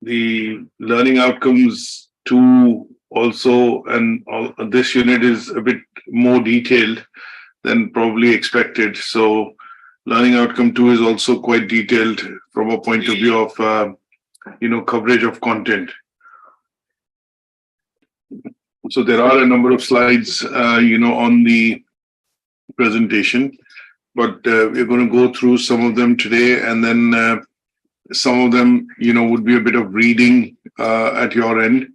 the learning outcomes 2 also, and this unit is a bit more detailed than probably expected. So learning outcome 2 is also quite detailed from a point of view of coverage of content. So there are a number of slides on the presentation, but we're going to go through some of them today, and then some of them would be a bit of reading at your end,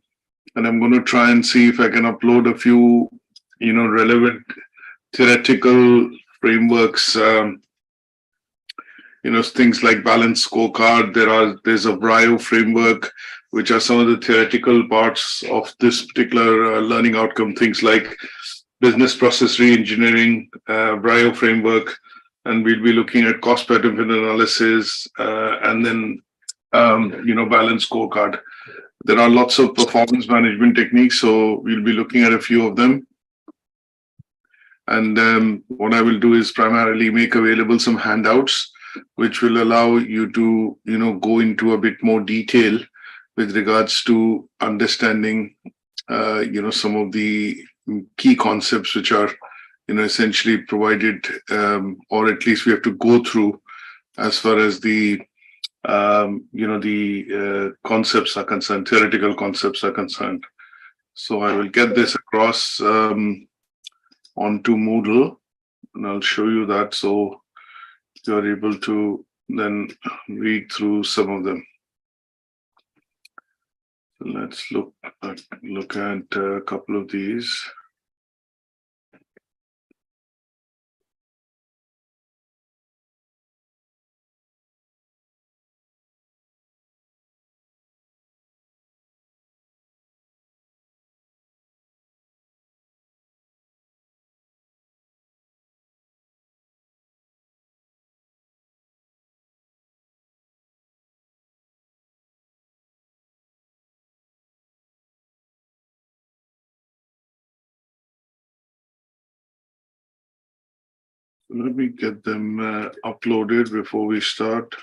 and I'm going to try and see if I can upload a few relevant theoretical frameworks, things like balanced scorecard. There's a BRIO framework, which are some of the theoretical parts of this particular learning outcome, things like business process re-engineering, BRIO framework, and we'll be looking at cost benefit analysis, and then balanced scorecard. There are lots of performance management techniques, so we'll be looking at a few of them. And what I will do is primarily make available some handouts, which will allow you to go into a bit more detail with regards to understanding some of the key concepts which are essentially provided, or at least we have to go through as far as the concepts are concerned, theoretical concepts are concerned. So I will get this across onto Moodle, and I'll show you that so you're able to then read through some of them. So let's look at a couple of these. Let me get them uploaded before we start.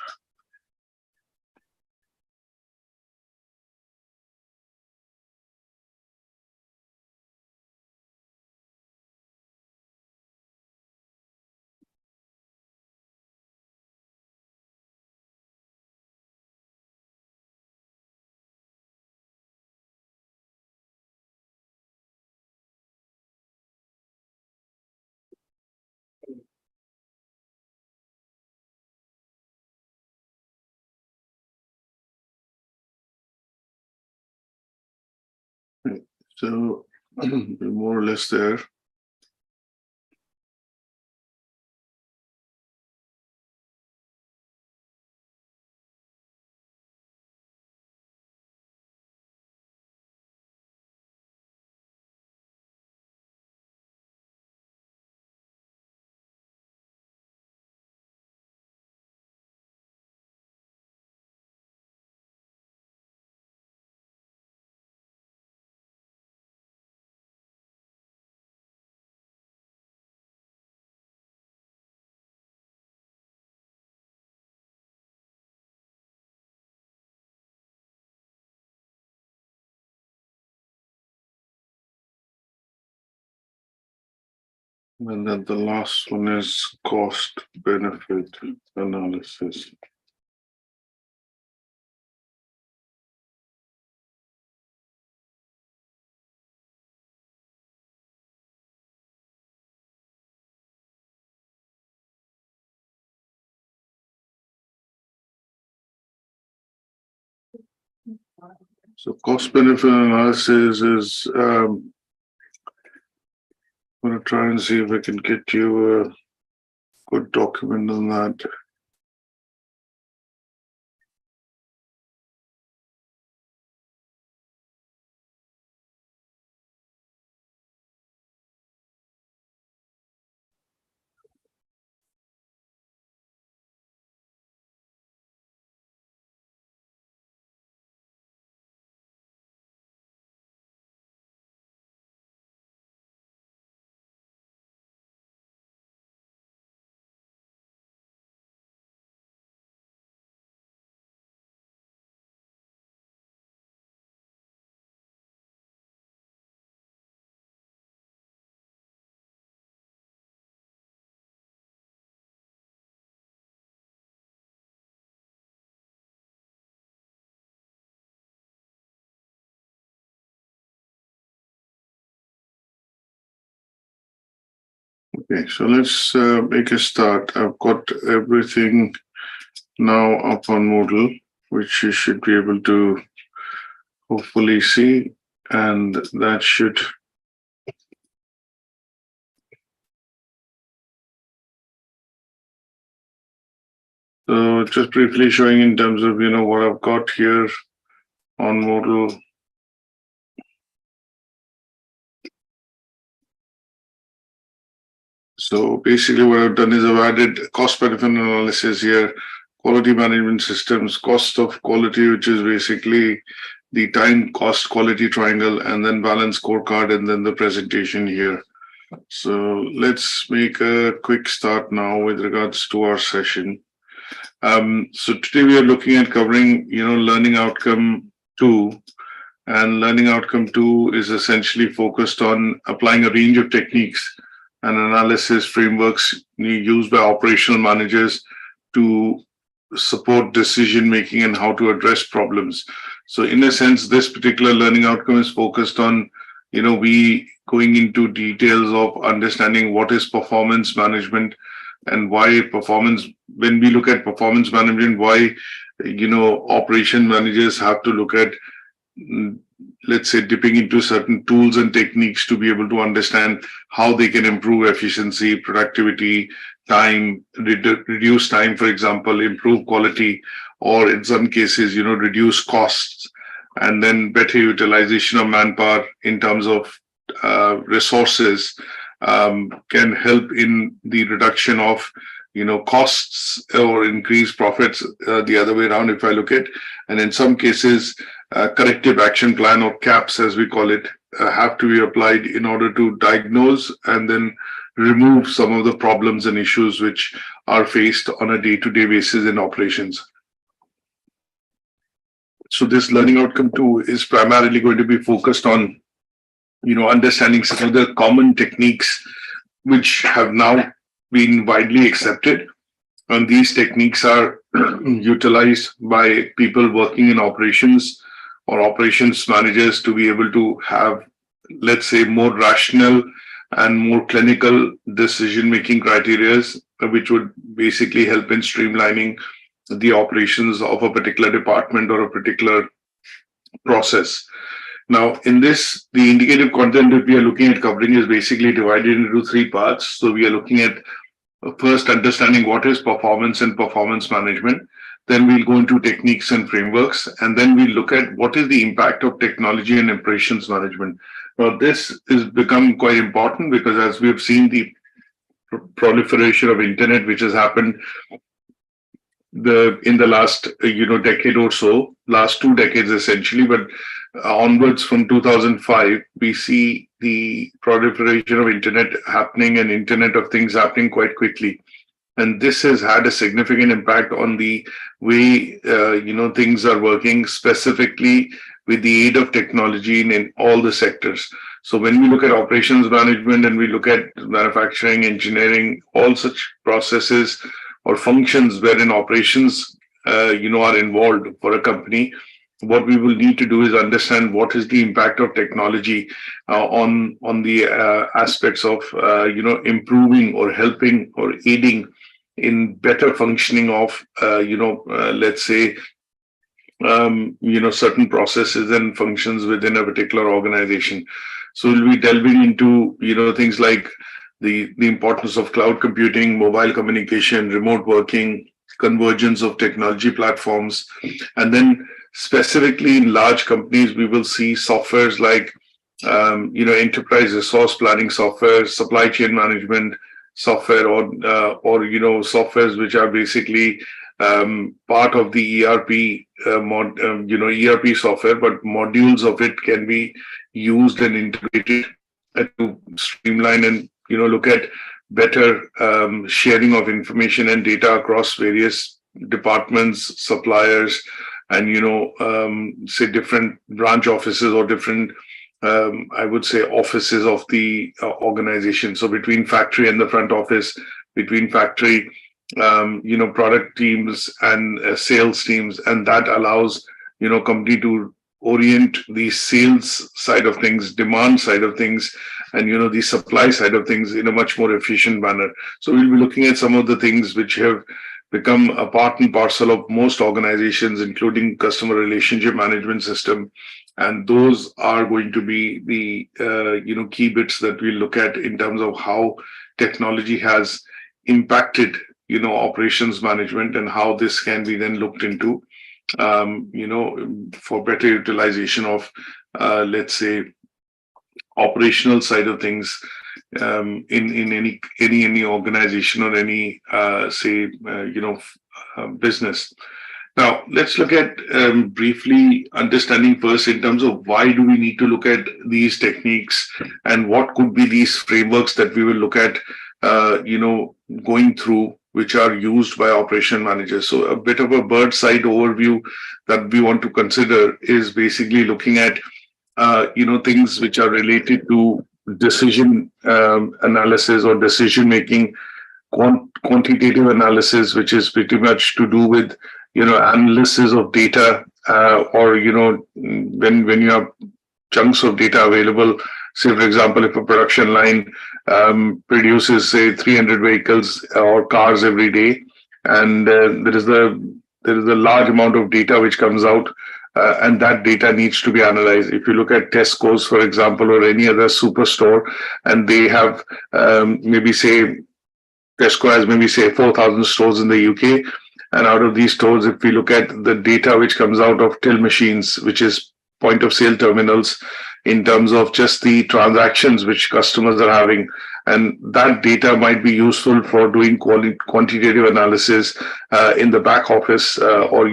So we're more or less there. And then the last one is cost benefit analysis. So cost benefit analysis is, I'm going to try and see if I can get you a good document on that. Okay, so let's make a start. I've got everything now up on Moodle, which you should be able to hopefully see, and that should so just briefly showing in terms of what I've got here on Moodle. So basically what I've done is I've added cost benefit analysis here, quality management systems, cost of quality, which is basically the time cost quality triangle, and then balance scorecard, and then the presentation here. So let's make a quick start now with regards to our session. So today we are looking at covering, learning outcome 2. And learning outcome 2 is essentially focused on applying a range of techniques and analysis frameworks used by operational managers to support decision making and how to address problems. So in a sense, this particular learning outcome is focused on, we going into details of understanding what is performance management and why performance, when we look at performance management, why, operation managers have to look at, let's say, dipping into certain tools and techniques to be able to understand how they can improve efficiency, productivity, time, reduce time, for example, improve quality, or in some cases, reduce costs, and then better utilization of manpower in terms of resources can help in the reduction of costs or increase profits the other way around, if I look at. And in some cases, corrective action plan, or CAPS as we call it, have to be applied in order to diagnose and then remove some of the problems and issues which are faced on a day-to-day basis in operations. So this learning outcome 2 is primarily going to be focused on understanding some of the common techniques which have now been widely accepted. And these techniques are utilized by people working in operations or operations managers to be able to have, let's say, more rational and more clinical decision-making criteria, which would basically help in streamlining the operations of a particular department or a particular process. Now, in this, the indicative content that we are looking at covering is basically divided into 3 parts. So we are looking at first understanding what is performance and performance management. Then we'll go into techniques and frameworks, and then we'll look at what is the impact of technology and operations management. Now, this has become quite important because as we have seen the proliferation of internet, which has happened in the last decade or so, last 2 decades essentially, but onwards from 2005, we see the proliferation of internet happening and Internet of Things happening quite quickly. And this has had a significant impact on the way things are working, specifically with the aid of technology in all the sectors. So when we look at operations management and we look at manufacturing, engineering, all such processes or functions wherein operations are involved for a company, what we will need to do is understand what is the impact of technology on the aspects of improving or helping or aiding in better functioning of let's say certain processes and functions within a particular organization. So we'll be delving into things like the importance of cloud computing, mobile communication, remote working, convergence of technology platforms, and then specifically in large companies, we will see softwares like enterprise resource planning software, supply chain management software, or softwares which are basically part of the ERP ERP software, but modules of it can be used and integrated to streamline and look at better sharing of information and data across various departments, suppliers, and say different branch offices or different I would say offices of the organization. So between factory and the front office, between factory product teams and sales teams, and that allows company to orient the sales side of things, demand side of things, and the supply side of things in a much more efficient manner. So we'll be looking at some of the things which have become a part and parcel of most organizations, including customer relationship management system. And those are going to be the key bits that we look at in terms of how technology has impacted operations management, and how this can be then looked into for better utilization of let's say operational side of things in any organization or any business. Now, let's look at briefly understanding first in terms of why do we need to look at these techniques, and what could be these frameworks that we will look at, going through, which are used by operation managers. So a bit of a bird's eye overview that we want to consider is basically looking at, things which are related to decision analysis or decision making, quantitative analysis, which is pretty much to do with analysis of data, or when you have chunks of data available. Say, for example, if a production line produces, say, 300 vehicles or cars every day, and there is a large amount of data which comes out, and that data needs to be analyzed. If you look at Tesco's, for example, or any other superstore, and they have Tesco has maybe 4,000 stores in the UK, and out of these stores, if we look at the data which comes out of till machines, which is point of sale terminals, in terms of just the transactions which customers are having, and that data might be useful for doing quantitative analysis in the back office, or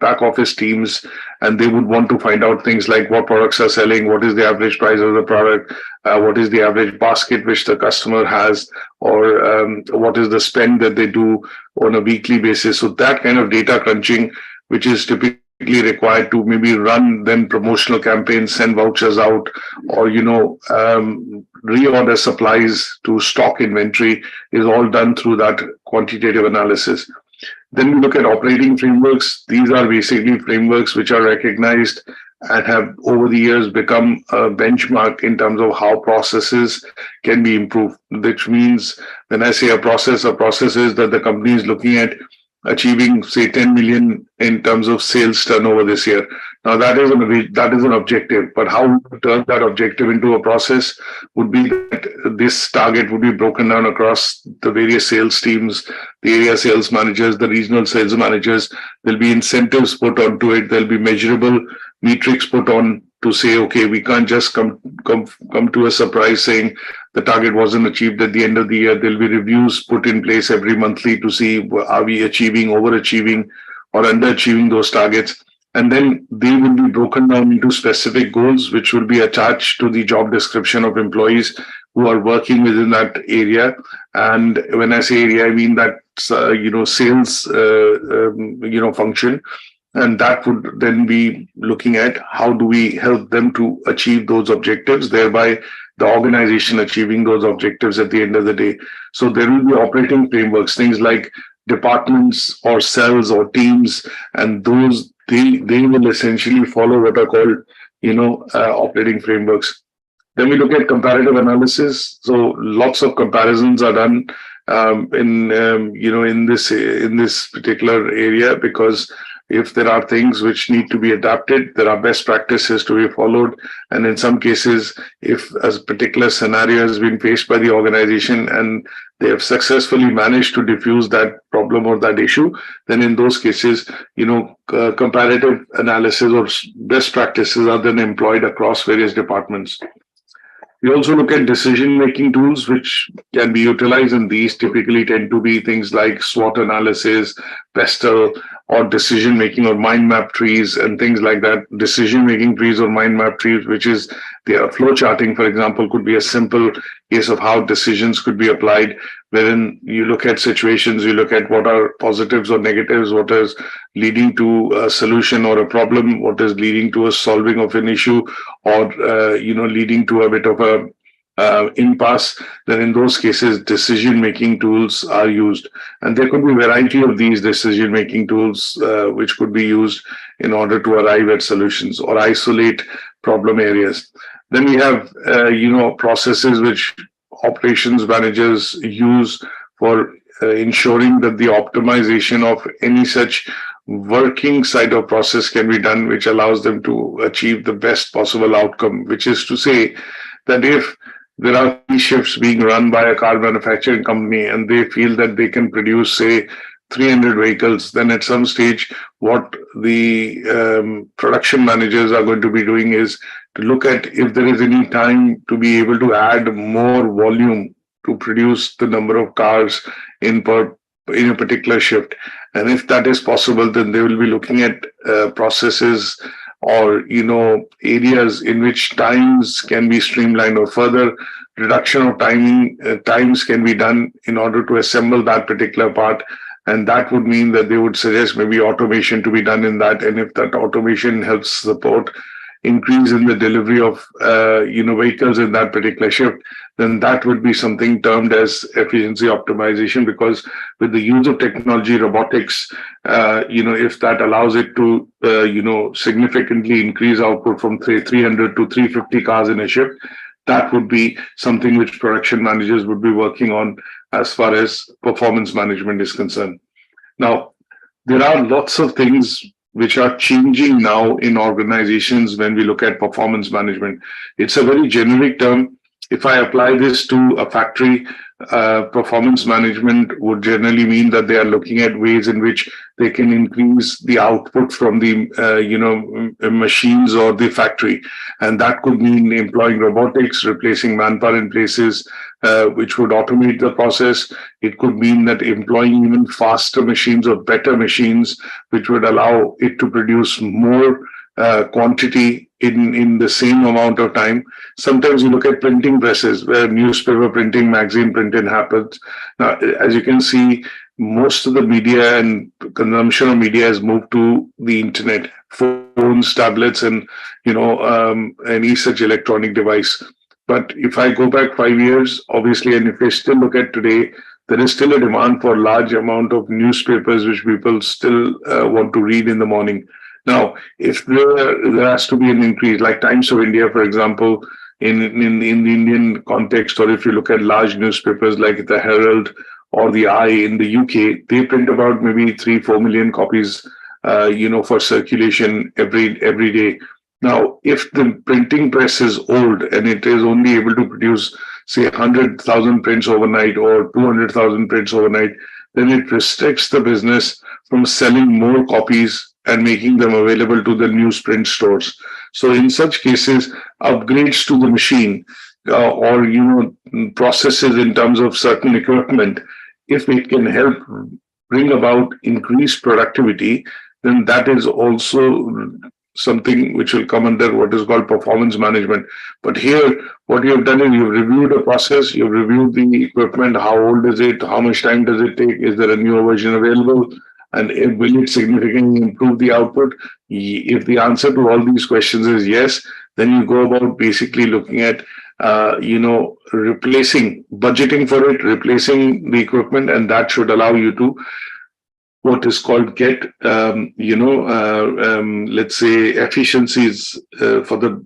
back office teams, and they would want to find out things like what products are selling, what is the average price of the product, what is the average basket which the customer has, or what is the spend that they do on a weekly basis. So that kind of data crunching, which is typically required to maybe run then promotional campaigns, send vouchers out, or reorder supplies to stock inventory, is all done through that quantitative analysis. Then we look at operating frameworks. These are basically frameworks which are recognized and have over the years become a benchmark in terms of how processes can be improved. Which means when I say a process is that the company is looking at achieving, say, 10 million in terms of sales turnover this year. Now that is an objective, but how we turn that objective into a process would be that this target would be broken down across the various sales teams, the area sales managers, the regional sales managers. There'll be incentives put onto it. There'll be measurable metrics put on to say, okay, we can't just come to a surprise saying the target wasn't achieved at the end of the year. There'll be reviews put in place every monthly to see, are we achieving, overachieving, or underachieving those targets. And then they will be broken down into specific goals, which will be attached to the job description of employees who are working within that area. And when I say area, I mean that sales function. And that would then be looking at how do we help them to achieve those objectives, thereby the organization achieving those objectives at the end of the day. So there will be operating frameworks, things like departments or cells or teams, and those they will essentially follow what are called operating frameworks. Then we look at comparative analysis. So lots of comparisons are done in this particular area, because if there are things which need to be adapted, there are best practices to be followed. And in some cases, if a particular scenario has been faced by the organization and they have successfully managed to diffuse that problem or that issue, then in those cases, comparative analysis or best practices are then employed across various departments. We also look at decision-making tools which can be utilized, and these typically tend to be things like SWOT analysis, PESTEL, or decision-making or mind map trees and things like that. Decision-making trees or mind map trees, which is the flow charting, for example, could be a simple case of how decisions could be applied, wherein you look at situations, you look at what are positives or negatives, what is leading to a solution or a problem, what is leading to a solving of an issue, or leading to a bit of a impasse. Then in those cases, decision-making tools are used. And there could be a variety of these decision-making tools which could be used in order to arrive at solutions or isolate problem areas. Then we have, processes which operations managers use for ensuring that the optimization of any such working side of process can be done, which allows them to achieve the best possible outcome, which is to say that if there are 3 shifts being run by a car manufacturing company and they feel that they can produce, say, 300 vehicles, then at some stage, what the production managers are going to be doing is to look at if there is any time to be able to add more volume to produce the number of cars in a particular shift. And if that is possible, then they will be looking at processes or areas in which times can be streamlined or further reduction of times can be done in order to assemble that particular part. And that would mean that they would suggest maybe automation to be done in that. And if that automation helps support increase in the delivery of vehicles in that particular shift, then that would be something termed as efficiency optimization, because with the use of technology, robotics, if that allows it to significantly increase output from 300 to 350 cars in a shift, that would be something which production managers would be working on as far as performance management is concerned. Now, there are lots of things which are changing now in organizations when we look at performance management. It's a very generic term. If I apply this to a factory, performance management would generally mean that they are looking at ways in which they can increase the output from the machines or the factory, and that could mean employing robotics, replacing manpower in places which would automate the process. It could mean that employing even faster machines or better machines which would allow it to produce more quantity in the same amount of time. Sometimes you look at printing presses where newspaper printing, magazine printing happens. Now, as you can see, most of the media and consumption of media has moved to the internet, phones, tablets, and any such electronic device. But if I go back 5 years, obviously, and if I still look at today, there is still a demand for large amount of newspapers which people still want to read in the morning. Now, if there has to be an increase, like Times of India, for example, in the Indian context, or if you look at large newspapers like the Herald or the Eye in the UK, they print about maybe 3-4 million copies, for circulation every day. Now, if the printing press is old and it is only able to produce, say, 100,000 prints overnight or 200,000 prints overnight, then it restricts the business from selling more copies and making them available to the newsprint stores. So in such cases, upgrades to the machine or processes in terms of certain equipment, if it can help bring about increased productivity, then that is also something which will come under what is called performance management. But here, what you have done is you've reviewed a process, you've reviewed the equipment, how old is it, how much time does it take, is there a newer version available, and will it significantly improve the output? If the answer to all these questions is yes, then you go about basically looking at, budgeting for it, replacing the equipment, and that should allow you to what is called get, let's say efficiencies for the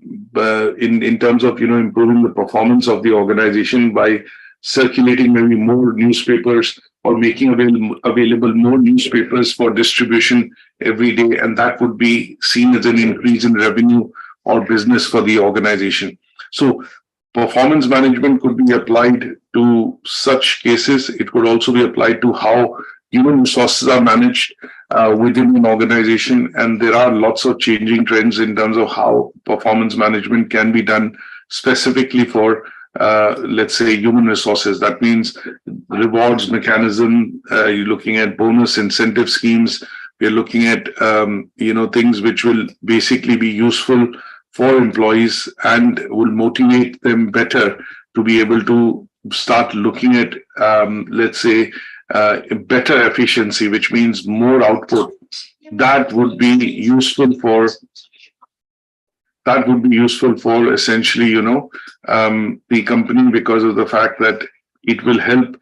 in terms of improving the performance of the organization by circulating maybe more newspapers or making available more newspapers for distribution every day, and that would be seen as an increase in revenue or business for the organization. So performance management could be applied to such cases. It could also be applied to how human resources are managed within an organization, and there are lots of changing trends in terms of how performance management can be done specifically for let's say human resources. That means rewards mechanism, you're looking at bonus incentive schemes, we're looking at things which will basically be useful for employees and will motivate them better to be able to start looking at let's say better efficiency, which means more output. That would be useful for essentially the company, because of the fact that it will help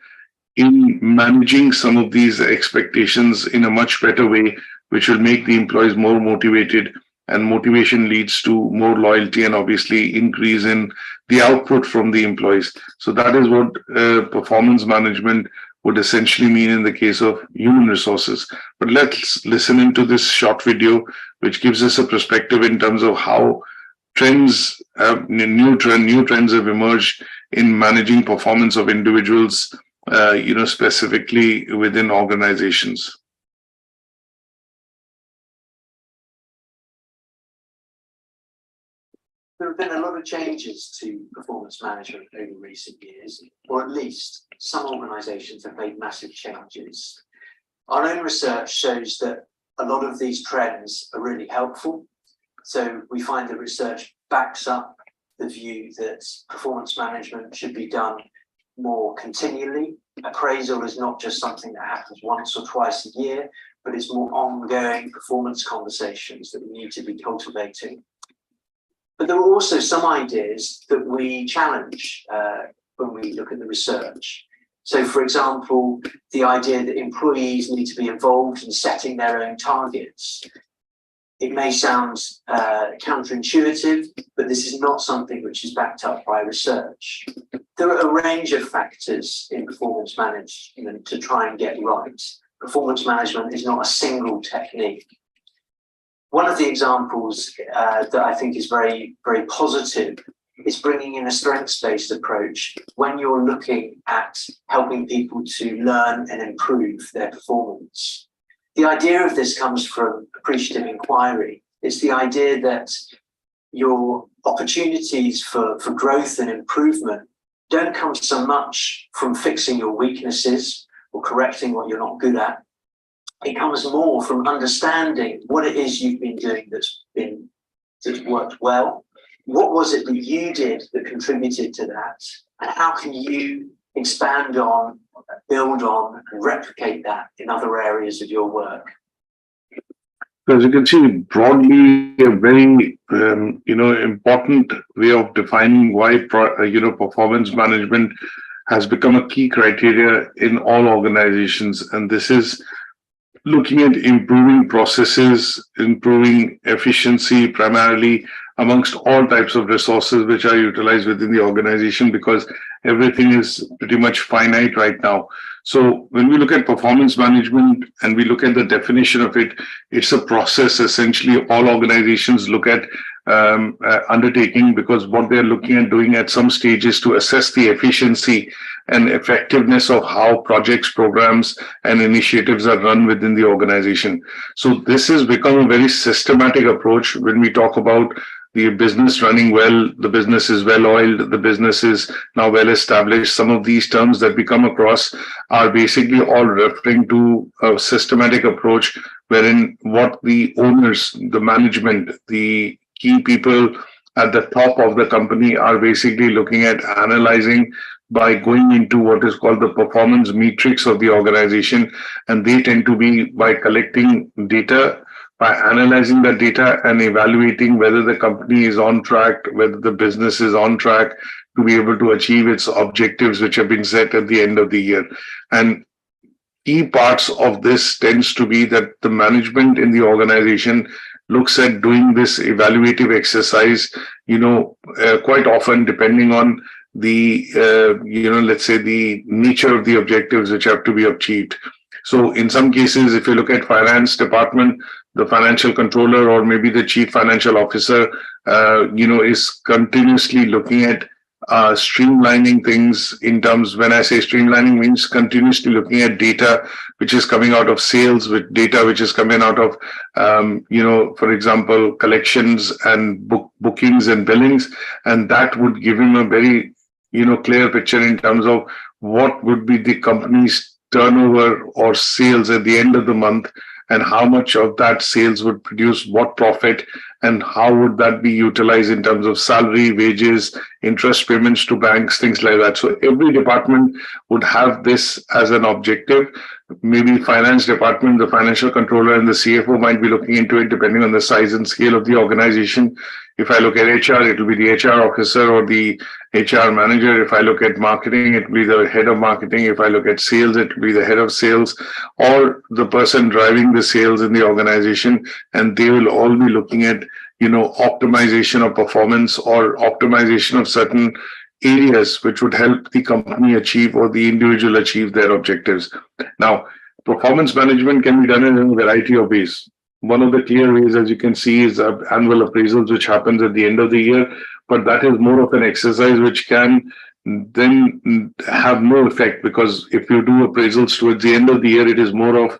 in managing some of these expectations in a much better way, which will make the employees more motivated and motivation leads to more loyalty and obviously increase in the output from the employees. So that is what performance management would essentially mean in the case of human resources. But let's listen into this short video, which gives us a perspective in terms of how new trends have emerged in managing performance of individuals, specifically within organizations. There have been a lot of changes to performance management over recent years, or at least some organisations have made massive changes. Our own research shows that a lot of these trends are really helpful. So we find that research backs up the view that performance management should be done more continually. Appraisal is not just something that happens once or twice a year, but it's more ongoing performance conversations that we need to be cultivating. But there are also some ideas that we challenge when we look at the research. So, for example, the idea that employees need to be involved in setting their own targets. It may sound counterintuitive, but this is not something which is backed up by research. There are a range of factors in performance management to try and get right. Performance management is not a single technique. One of the examples that I think is very, very positive is bringing in a strengths-based approach when you're looking at helping people to learn and improve their performance. The idea of this comes from appreciative inquiry. It's the idea that your opportunities for growth and improvement don't come so much from fixing your weaknesses or correcting what you're not good at. It comes more from understanding what it is you've been doing that's worked well. What was it that you did that contributed to that? And how can you expand on, build on, and replicate that in other areas of your work? As you can see, broadly, a very important way of defining why performance management has become a key criteria in all organizations, and this is looking at improving processes, improving efficiency, primarily amongst all types of resources which are utilized within the organization, because everything is pretty much finite right now. So when we look at performance management and we look at the definition of it, it's a process essentially all organizations look at undertaking, because what they're looking at doing at some stages to assess the efficiency and effectiveness of how projects, programs, and initiatives are run within the organization. So this has become a very systematic approach when we talk about the business running well, the business is well-oiled, the business is now well-established. Some of these terms that we come across are basically all referring to a systematic approach wherein what the owners, the management, the key people at the top of the company are basically looking at analyzing by going into what is called the performance metrics of the organization. And they tend to be by collecting data, by analyzing that data and evaluating whether the company is on track, whether the business is on track to be able to achieve its objectives, which have been set at the end of the year. And key parts of this tends to be that the management in the organization looks at doing this evaluative exercise, quite often depending on the, let's say the nature of the objectives which have to be achieved. So in some cases, if you look at finance department, the financial controller or maybe the chief financial officer, is continuously looking at streamlining things in terms, when I say streamlining, means continuously looking at data which is coming out of sales, with data which is coming out of, for example, collections and bookings and billings. And that would give him a very, clear picture in terms of what would be the company's turnover or sales at the end of the month, and how much of that sales would produce what profit, and how would that be utilized in terms of salary, wages, interest payments to banks, things like that. So every department would have this as an objective, maybe finance department, the financial controller and the CFO might be looking into it depending on the size and scale of the organization. If I look at HR, it will be the HR officer or the HR manager. If I look at marketing, it will be the head of marketing. If I look at sales, it will be the head of sales or the person driving the sales in the organization. And they will all be looking at, optimization of performance or optimization of certain areas which would help the company achieve or the individual achieve their objectives. Now, performance management can be done in a variety of ways. One of the clear ways, as you can see, is annual appraisals, which happens at the end of the year, but that is more of an exercise which can then have no effect, because if you do appraisals towards the end of the year, it is more of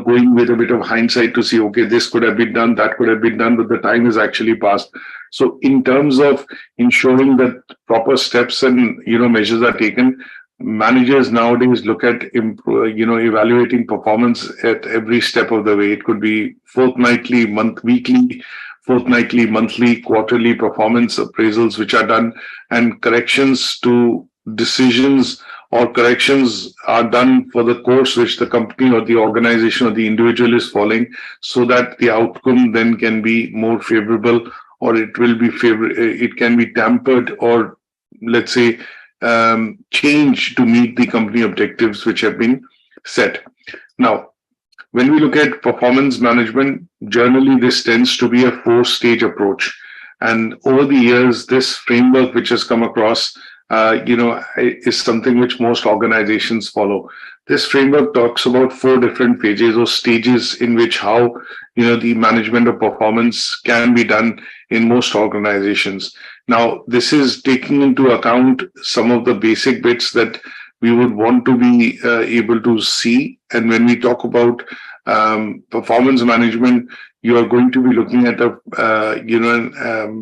going with a bit of hindsight to see, okay, this could have been done, that could have been done, but the time is actually passed. So in terms of ensuring that proper steps and measures are taken, managers nowadays look at evaluating performance at every step of the way. It could be fortnightly, weekly, fortnightly, monthly, quarterly performance appraisals which are done, and corrections to decisions or corrections are done for the course which the company or the organization or the individual is following, so that the outcome then can be more favorable, or it can be tempered or, let's say, change to meet the company objectives which have been set. Now, when we look at performance management, generally this tends to be a 4-stage approach. And over the years, this framework which has come across, is something which most organizations follow. This framework talks about 4 different phases or stages in which how, the management of performance can be done in most organizations. Now, this is taking into account some of the basic bits that we would want to be able to see. And when we talk about performance management, you are going to be looking at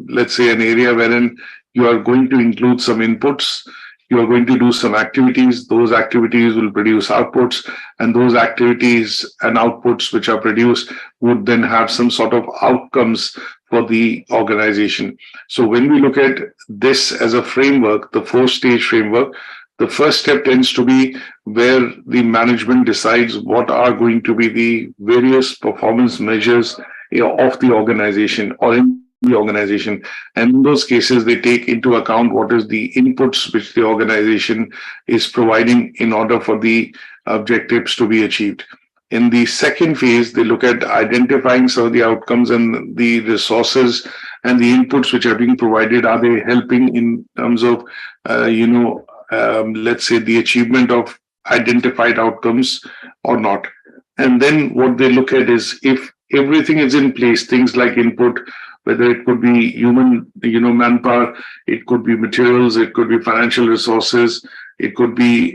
let's say an area wherein you are going to include some inputs. You are going to do some activities. Those activities will produce outputs, and those activities and outputs which are produced would then have some sort of outcomes for the organization. So when we look at this as a framework, the 4-stage framework, the first step tends to be where the management decides what are going to be the various performance measures of the organization or in the organization. And in those cases, they take into account what is the inputs which the organization is providing in order for the objectives to be achieved. In the second phase, they look at identifying some of the outcomes and the resources and the inputs which are being provided. Are they helping in terms of, let's say, the achievement of identified outcomes or not? And then what they look at is if everything is in place, things like input, whether it could be human, manpower, it could be materials, it could be financial resources, it could be,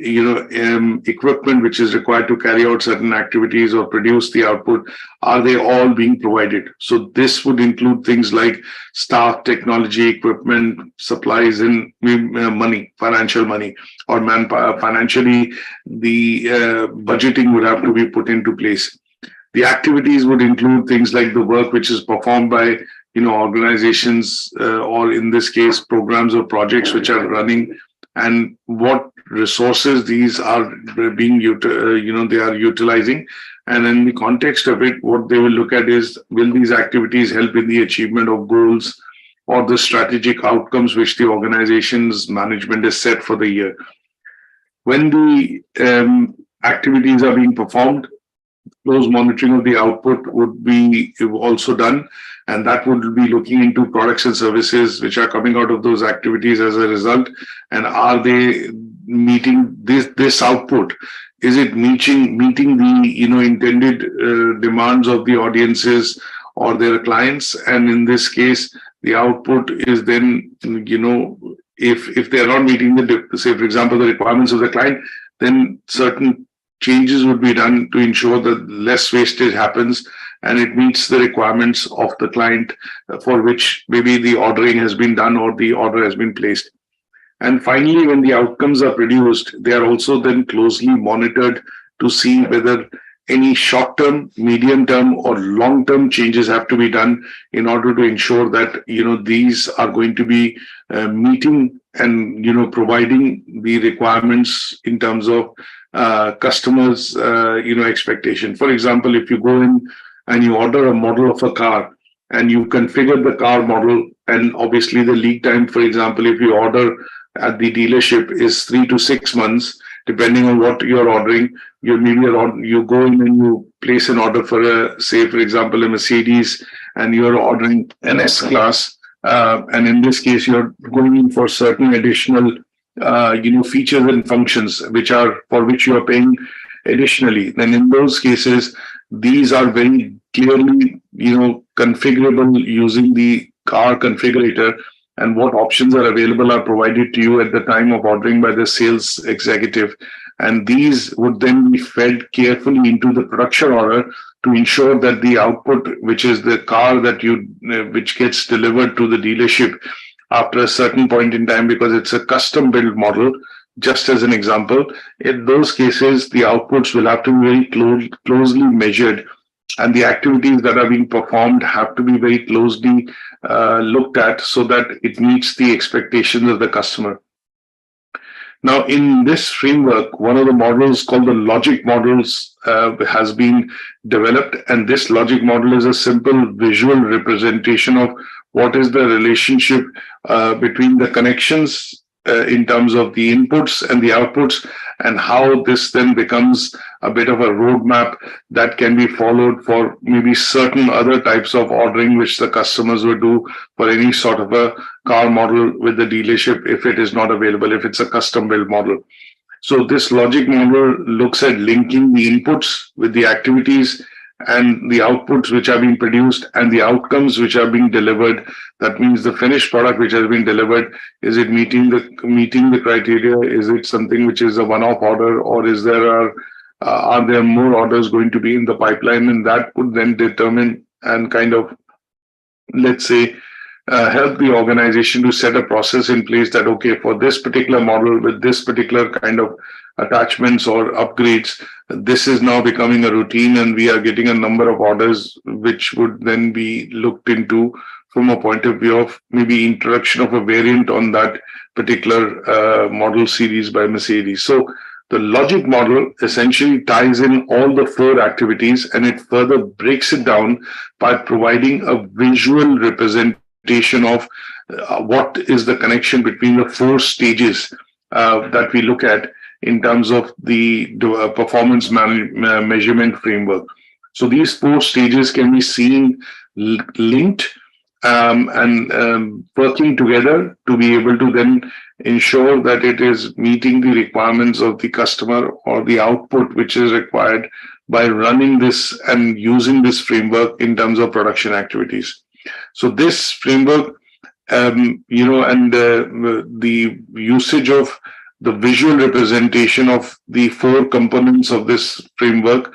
equipment which is required to carry out certain activities or produce the output. Are they all being provided? So this would include things like staff, technology, equipment, supplies, and money, financial money or manpower. Financially, the budgeting would have to be put into place. The activities would include things like the work which is performed by organizations, or in this case, programs or projects which are running, and what resources these are being, they are utilizing. And in the context of it, what they will look at is, will these activities help in the achievement of goals or the strategic outcomes which the organization's management has set for the year? When the activities are being performed, close monitoring of the output would be also done, and that would be looking into products and services which are coming out of those activities as a result, and are they meeting this output? Is it meeting the intended demands of the audiences or their clients? And in this case, the output is then, if they are not meeting say for example the requirements of the client, then certain changes would be done to ensure that less wastage happens and it meets the requirements of the client for which maybe the ordering has been done or the order has been placed. And finally, when the outcomes are produced, they are also then closely monitored to see whether any short-term, medium-term, or long-term changes have to be done in order to ensure that these are going to be meeting and providing the requirements in terms of customers' expectation. For example, if you go in and you order a model of a car and you configure the car model, and obviously the lead time, for example, if you order at the dealership is 3 to 6 months, depending on what you're ordering. You go in and you place an order for say, for example, a Mercedes, and you're ordering an S-Class, and in this case, you're going in for certain additional, features and functions for which you are paying additionally. Then in those cases, these are very clearly, configurable using the car configurator, and what options are available are provided to you at the time of ordering by the sales executive. And these would then be fed carefully into the production order to ensure that the output, which is the car which gets delivered to the dealership after a certain point in time, because it's a custom built model, just as an example, in those cases, the outputs will have to be very closely measured, and the activities that are being performed have to be very closely looked at so that it meets the expectations of the customer. Now, in this framework, one of the models called the logic models has been developed, and this logic model is a simple visual representation of what is the relationship between the connections in terms of the inputs and the outputs, and how this then becomes a bit of a roadmap that can be followed for maybe certain other types of ordering which the customers would do for any sort of a car model with the dealership if it is not available, if it's a custom built model. So this logic model looks at linking the inputs with the activities and the outputs which are being produced and the outcomes which are being delivered. That means the finished product which has been delivered, is it meeting the criteria? Is it something which is a one-off order, or are there more orders going to be in the pipeline? And that would then determine and kind of, let's say, help the organization to set a process in place that, okay, for this particular model with this particular kind of attachments or upgrades, this is now becoming a routine, and we are getting a number of orders which would then be looked into from a point of view of maybe introduction of a variant on that particular model series by Mercedes. So the logic model essentially ties in all the 4 activities, and it further breaks it down by providing a visual representation of what is the connection between the 4 stages that we look at in terms of the performance measurement framework. So these 4 stages can be seen linked and working together to be able to then ensure that it is meeting the requirements of the customer or the output which is required by running this and using this framework in terms of production activities. So this framework, and the usage of the visual representation of the 4 components of this framework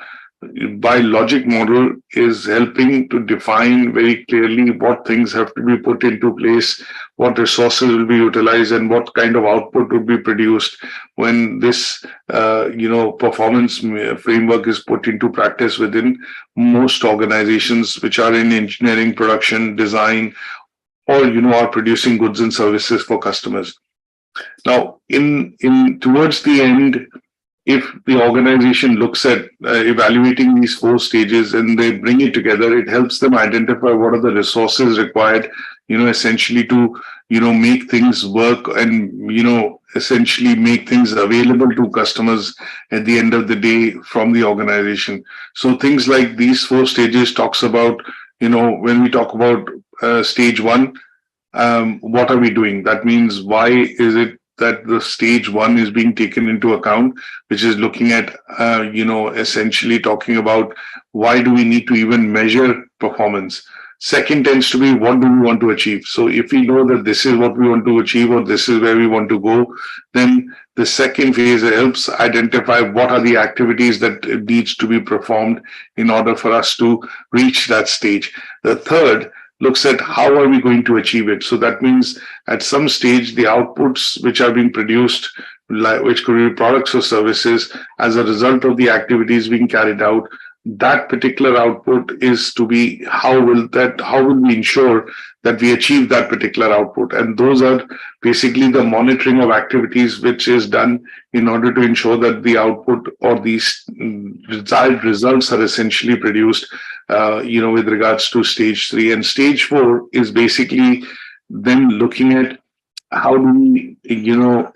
by logic model is helping to define very clearly what things have to be put into place, what resources will be utilized, and what kind of output will be produced when this performance framework is put into practice within most organizations which are in engineering, production, design, or are producing goods and services for customers. Now, in towards the end, if the organization looks at evaluating these 4 stages and they bring it together, it helps them identify what are the resources required, essentially to, make things work and, essentially make things available to customers at the end of the day from the organization. So things like these 4 stages talks about, when we talk about stage 1, what are we doing? That means why is it that the stage 1 is being taken into account, which is looking at, essentially talking about why do we need to even measure performance. Second tends to be what do we want to achieve. So if we know that this is what we want to achieve or this is where we want to go, then the second phase helps identify what are the activities that needs to be performed in order for us to reach that stage. The third looks at how are we going to achieve it. So that means at some stage, the outputs which are being produced, which could be products or services, as a result of the activities being carried out, that particular output is to be, how will we ensure that we achieve that particular output? And those are basically the monitoring of activities which is done in order to ensure that the output or these desired results are essentially produced, with regards to stage 3. And stage 4 is basically then looking at how do we,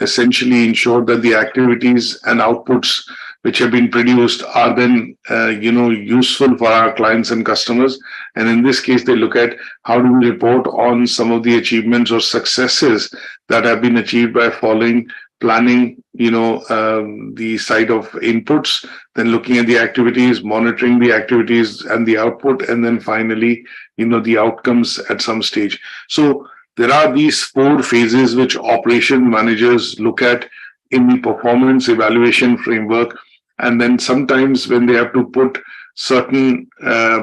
essentially ensure that the activities and outputs which have been produced are then, useful for our clients and customers. And in this case, they look at how do we report on some of the achievements or successes that have been achieved by following planning, the side of inputs, then looking at the activities, monitoring the activities and the output, and then finally, the outcomes at some stage. So there are these 4 phases which operation managers look at in the performance evaluation framework. And then sometimes when they have to put certain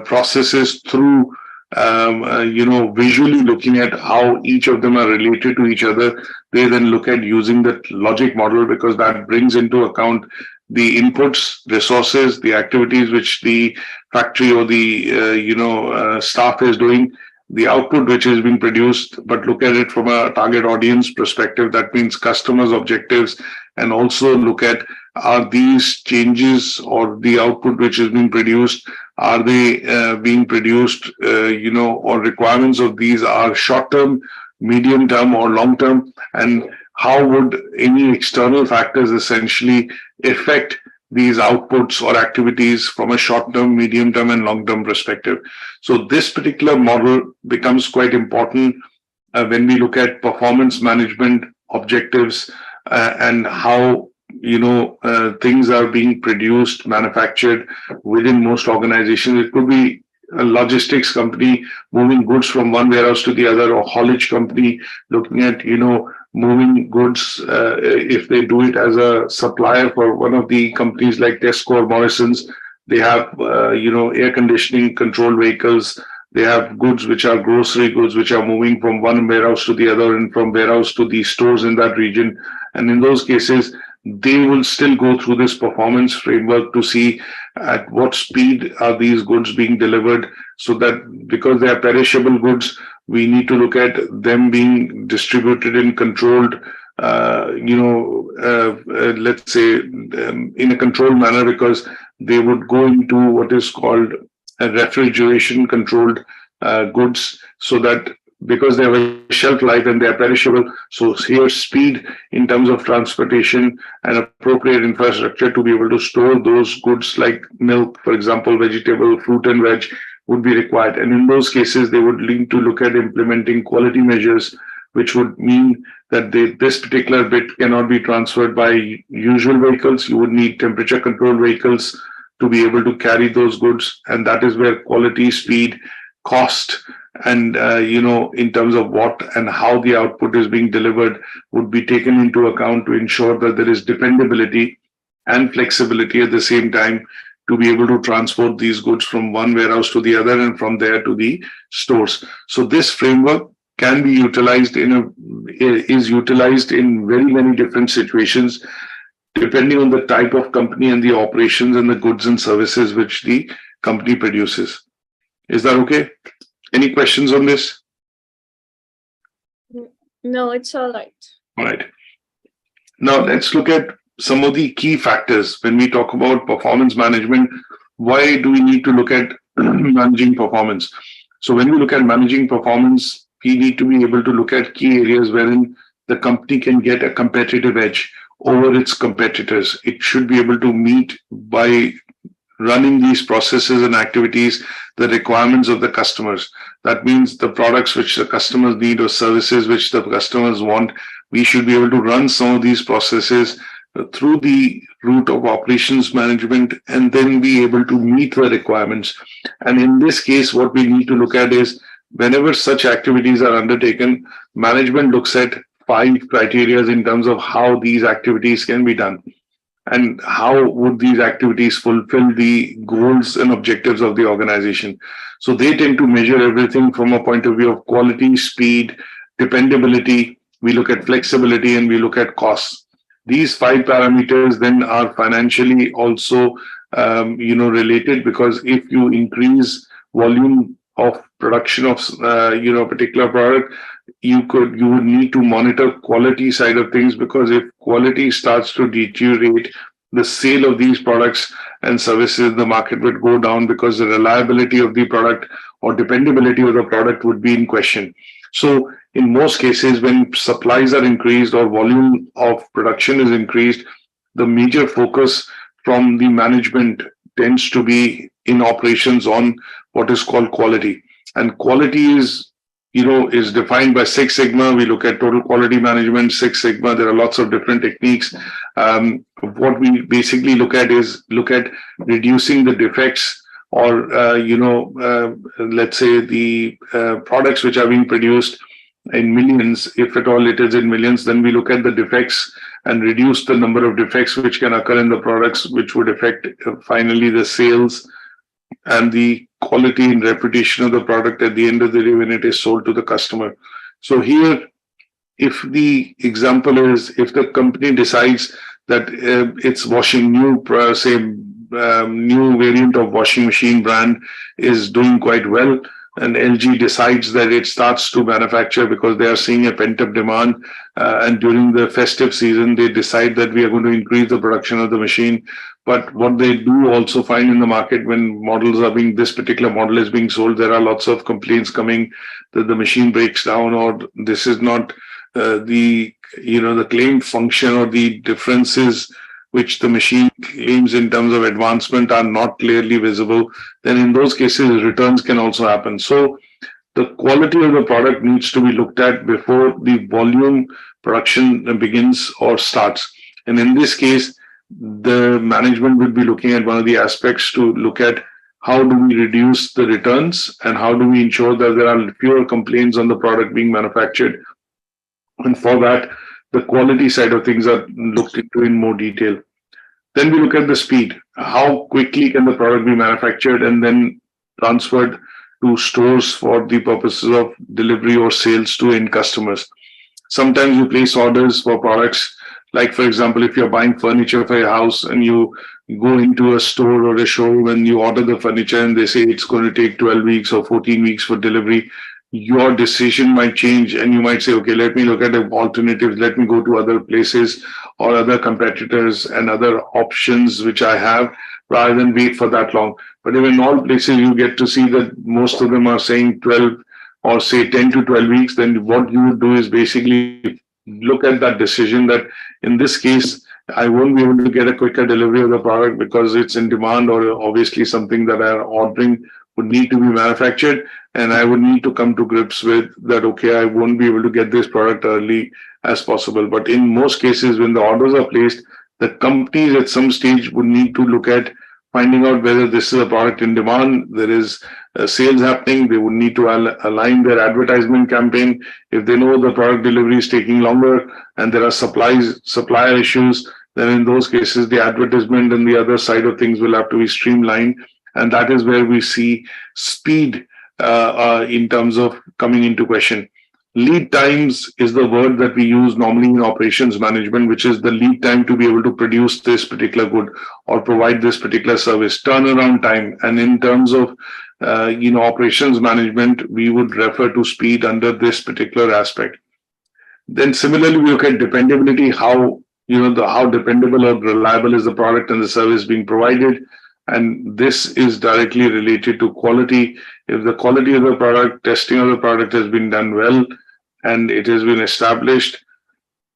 processes through, visually looking at how each of them are related to each other, they then look at using the logic model, because that brings into account the inputs, resources, the activities which the factory or the, staff is doing, the output which is being produced, but look at it from a target audience perspective. That means customers' objectives, and also look at, are these changes or the output which is being produced, are they being produced, or requirements of these are short-term, medium-term or long-term, and how would any external factors essentially affect these outputs or activities from a short-term, medium-term and long-term perspective. So this particular model becomes quite important when we look at performance management objectives and how, things are being produced, manufactured within most organizations. It could be a logistics company moving goods from one warehouse to the other, or haulage company looking at, moving goods, if they do it as a supplier for one of the companies like Tesco or Morrison's. They have, air conditioning controlled vehicles. They have goods which are grocery goods, which are moving from one warehouse to the other and from warehouse to the stores in that region. And in those cases, they will still go through this performance framework to see at what speed are these goods being delivered, so that because they are perishable goods, we need to look at them being distributed in controlled, let's say, in a controlled manner, because they would go into what is called a refrigeration controlled goods, so that because they have a shelf life and they are perishable, so here speed in terms of transportation and appropriate infrastructure to be able to store those goods like milk, for example, vegetable, fruit and veg, would be required. And in those cases, they would need to look at implementing quality measures, which would mean that this particular bit cannot be transferred by usual vehicles. You would need temperature controlled vehicles to be able to carry those goods. And that is where quality, speed, cost, and in terms of what and how the output is being delivered would be taken into account to ensure that there is dependability and flexibility at the same time to be able to transport these goods from one warehouse to the other and from there to the stores. So this framework can be utilized is utilized in very many different situations, depending on the type of company and the operations and the goods and services which the company produces. Is that okay? Any questions on this? No, it's all right. All right. Now let's look at some of the key factors when we talk about performance management. Why do we need to look at managing performance? So when we look at managing performance, we need to be able to look at key areas wherein the company can get a competitive edge over its competitors. It should be able to meet, by running these processes and activities, the requirements of the customers. That means the products which the customers need or services which the customers want, we should be able to run some of these processes through the route of operations management and then be able to meet the requirements. And in this case, what we need to look at is whenever such activities are undertaken, management looks at 5 criteria in terms of how these activities can be done and how would these activities fulfill the goals and objectives of the organization. So they tend to measure everything from a point of view of quality, speed, dependability. We look at flexibility and we look at costs. These 5 parameters then are financially also related, because if you increase volume of production of particular product, you would need to monitor quality side of things, because if quality starts to deteriorate, the sale of these products and services in the market would go down, because the reliability of the product or dependability of the product would be in question. So in most cases, when supplies are increased or volume of production is increased, the major focus from the management tends to be in operations on what is called quality. And quality is defined by Six Sigma. We look at total quality management, Six Sigma. There are lots of different techniques. What we basically look at reducing the defects, or let's say the products which are being produced in millions. If at all it is in millions, then we look at the defects and reduce the number of defects which can occur in the products, which would affect finally the sales and the quality and reputation of the product at the end of the day when it is sold to the customer. So here, if the example is, if the company decides that its new variant of washing machine brand is doing quite well, and LG decides that it starts to manufacture because they are seeing a pent-up demand, and during the festive season they decide that we are going to increase the production of the machine. But what they do also find in the market, when this particular model is being sold, there are lots of complaints coming that the machine breaks down, or this is not the claimed function, or the differences which the machine claims in terms of advancement are not clearly visible. Then in those cases, returns can also happen. So the quality of the product needs to be looked at before the volume production begins or starts. And in this case, the management will be looking at one of the aspects to look at how do we reduce the returns, and how do we ensure that there are fewer complaints on the product being manufactured. And for that, the quality side of things are looked into in more detail. Then we look at the speed. How quickly can the product be manufactured and then transferred to stores for the purposes of delivery or sales to end customers? Sometimes you place orders for products, like for example, if you're buying furniture for your house and you go into a store or a showroom and you order the furniture and they say it's going to take 12 weeks or 14 weeks for delivery, your decision might change, and you might say, okay, let me look at the alternatives. Let me go to other places or other competitors and other options which I have, rather than wait for that long. But if in all places you get to see that most of them are saying 12 or say 10 to 12 weeks, then what you would do is basically look at that decision that in this case, I won't be able to get a quicker delivery of the product because it's in demand, or obviously something that I'm ordering would need to be manufactured, and I would need to come to grips with that, okay, I won't be able to get this product early as possible. But in most cases, when the orders are placed, the companies at some stage would need to look at finding out whether this is a product in demand, there is sales happening, they would need to align their advertisement campaign. If they know the product delivery is taking longer and there are supplier issues, then in those cases, the advertisement and the other side of things will have to be streamlined. And that is where we see speed in terms of coming into question. Lead times is the word that we use normally in operations management, which is the lead time to be able to produce this particular good or provide this particular service, turnaround time. And in terms of operations management, we would refer to speed under this particular aspect. Then similarly, we look at dependability, how dependable or reliable is the product and the service being provided. And this is directly related to quality. If the quality of the product, testing of the product has been done well, and it has been established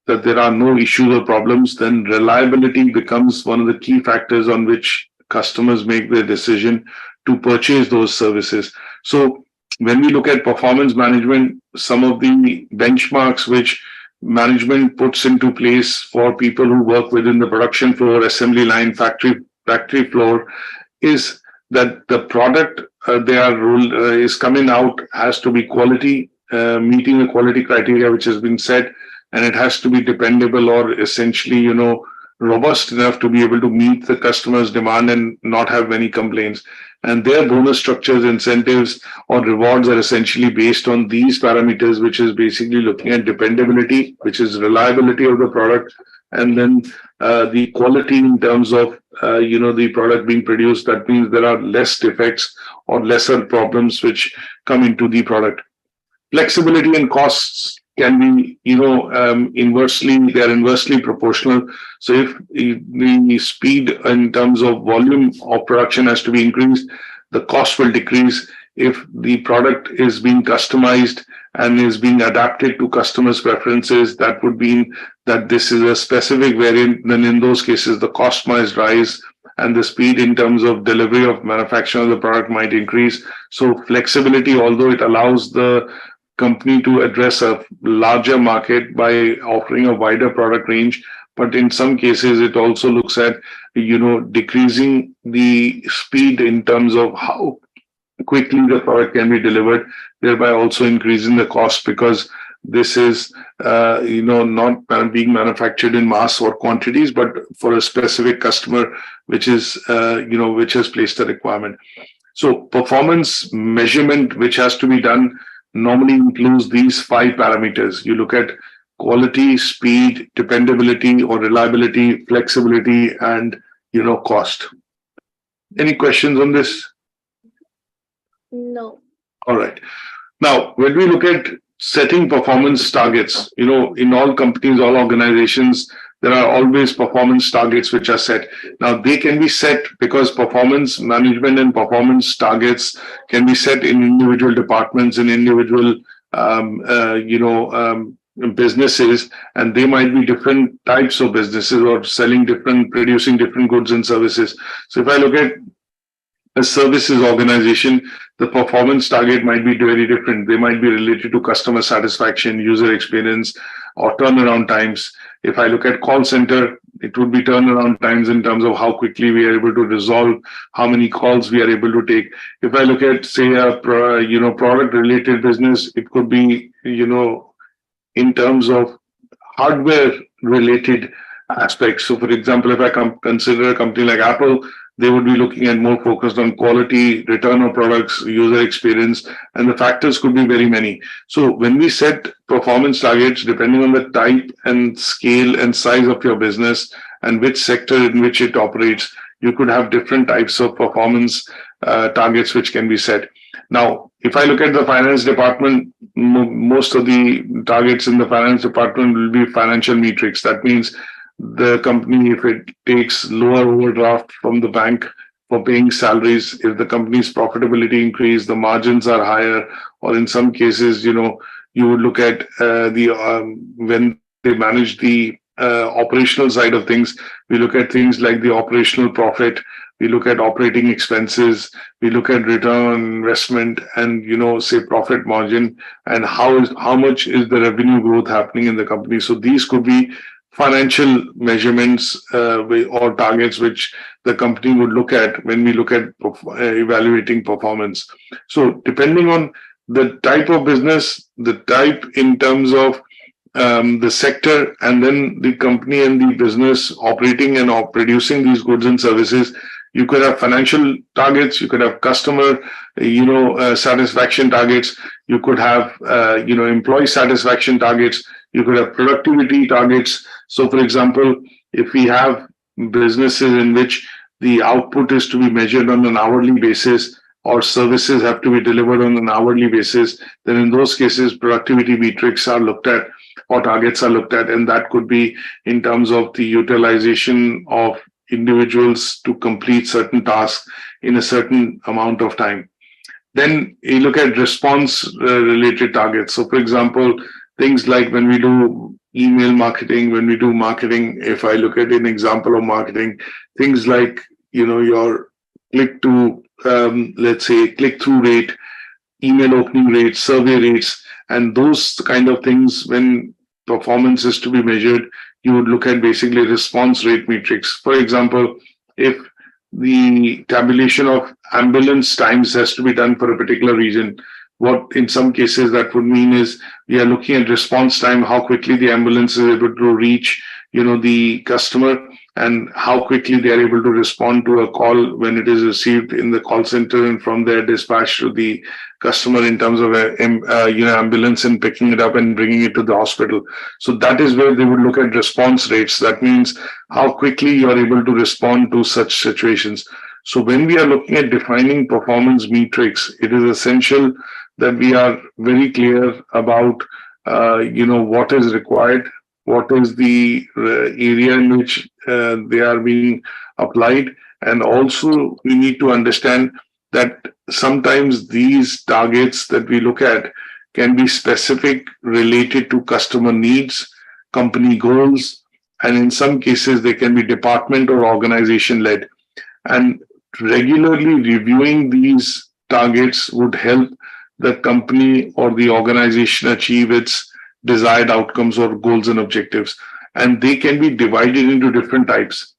that there are no issues or problems, then reliability becomes one of the key factors on which customers make their decision to purchase those services. So when we look at performance management, some of the benchmarks which management puts into place for people who work within the production floor, assembly line, factory floor, is that the product is coming out has to be quality, meeting the quality criteria which has been set, and it has to be dependable or essentially, robust enough to be able to meet the customer's demand and not have many complaints. And their bonus structures, incentives, or rewards are essentially based on these parameters, which is basically looking at dependability, which is reliability of the product, and then the quality in terms of the product being produced. That means there are less defects or lesser problems which come into the product. Flexibility and costs can be, they are inversely proportional. So if the speed in terms of volume of production has to be increased, the cost will decrease. If the product is being customized and is being adapted to customers' preferences, that would mean that this is a specific variant, then in those cases, the cost might rise and the speed in terms of delivery of manufacture of the product might increase. So flexibility, although it allows the company to address a larger market by offering a wider product range, but in some cases it also looks at decreasing the speed in terms of how quickly the product can be delivered, thereby also increasing the cost, because this is not being manufactured in mass or quantities, but for a specific customer which is which has placed a requirement. So performance measurement which has to be done normally includes these 5 parameters. You look at quality, speed, dependability or reliability, flexibility, and cost. Any questions on this? No. All right. Now, when we look at setting performance targets, in all companies, all organizations, there are always performance targets which are set. Now, they can be set because performance management and performance targets can be set in individual departments, in individual, businesses, and they might be different types of businesses or producing different goods and services. So if I look at a services organization, the performance target might be very different. They might be related to customer satisfaction, user experience, or turnaround times. If I look at call center, it would be turnaround times in terms of how quickly we are able to resolve, how many calls we are able to take. If I look at, say, a product-related business, it could be, in terms of hardware-related aspects. So, for example, if I consider a company like Apple, they would be looking at more focused on quality, return of products, user experience, and the factors could be very many. So when we set performance targets, depending on the type and scale and size of your business and which sector in which it operates, you could have different types of performance targets which can be set. Now, if I look at the finance department, most of the targets in the finance department will be financial metrics. That means the company, if it takes lower overdraft from the bank for paying salaries, if the company's profitability increase, the margins are higher, or in some cases, you would look at when they manage the operational side of things, we look at things like the operational profit, we look at operating expenses, we look at return on investment and, say profit margin, and how much is the revenue growth happening in the company. So these could be financial measurements or targets which the company would look at when we look at evaluating performance. So depending on the type of business, the type in terms of the sector, and then the company and the business operating and producing these goods and services, you could have financial targets, you could have customer, satisfaction targets, you could have, employee satisfaction targets, you could have productivity targets. So, for example, if we have businesses in which the output is to be measured on an hourly basis, or services have to be delivered on an hourly basis, then in those cases, productivity metrics are looked at or targets are looked at, and that could be in terms of the utilization of individuals to complete certain tasks in a certain amount of time. Then you look at response related targets. So, for example, things like when we do email marketing, when we do marketing, if I look at an example of marketing, things like, your click-through rate, email opening rates, survey rates, and those kind of things, when performance is to be measured, you would look at basically response rate metrics. For example, if the tabulation of ambulance times has to be done for a particular region, what in some cases that would mean is we are looking at response time, how quickly the ambulance is able to reach, the customer, and how quickly they are able to respond to a call when it is received in the call center, and from there dispatched to the customer in terms of ambulance and picking it up and bringing it to the hospital. So that is where they would look at response rates. That means how quickly you are able to respond to such situations. So when we are looking at defining performance metrics, it is essential that we are very clear about what is required, what is the area in which they are being applied, and also we need to understand that sometimes these targets that we look at can be specific, related to customer needs, company goals, and in some cases they can be department or organization led. And regularly reviewing these targets would help the company or the organization achieve its desired outcomes or goals and objectives. And they can be divided into different types.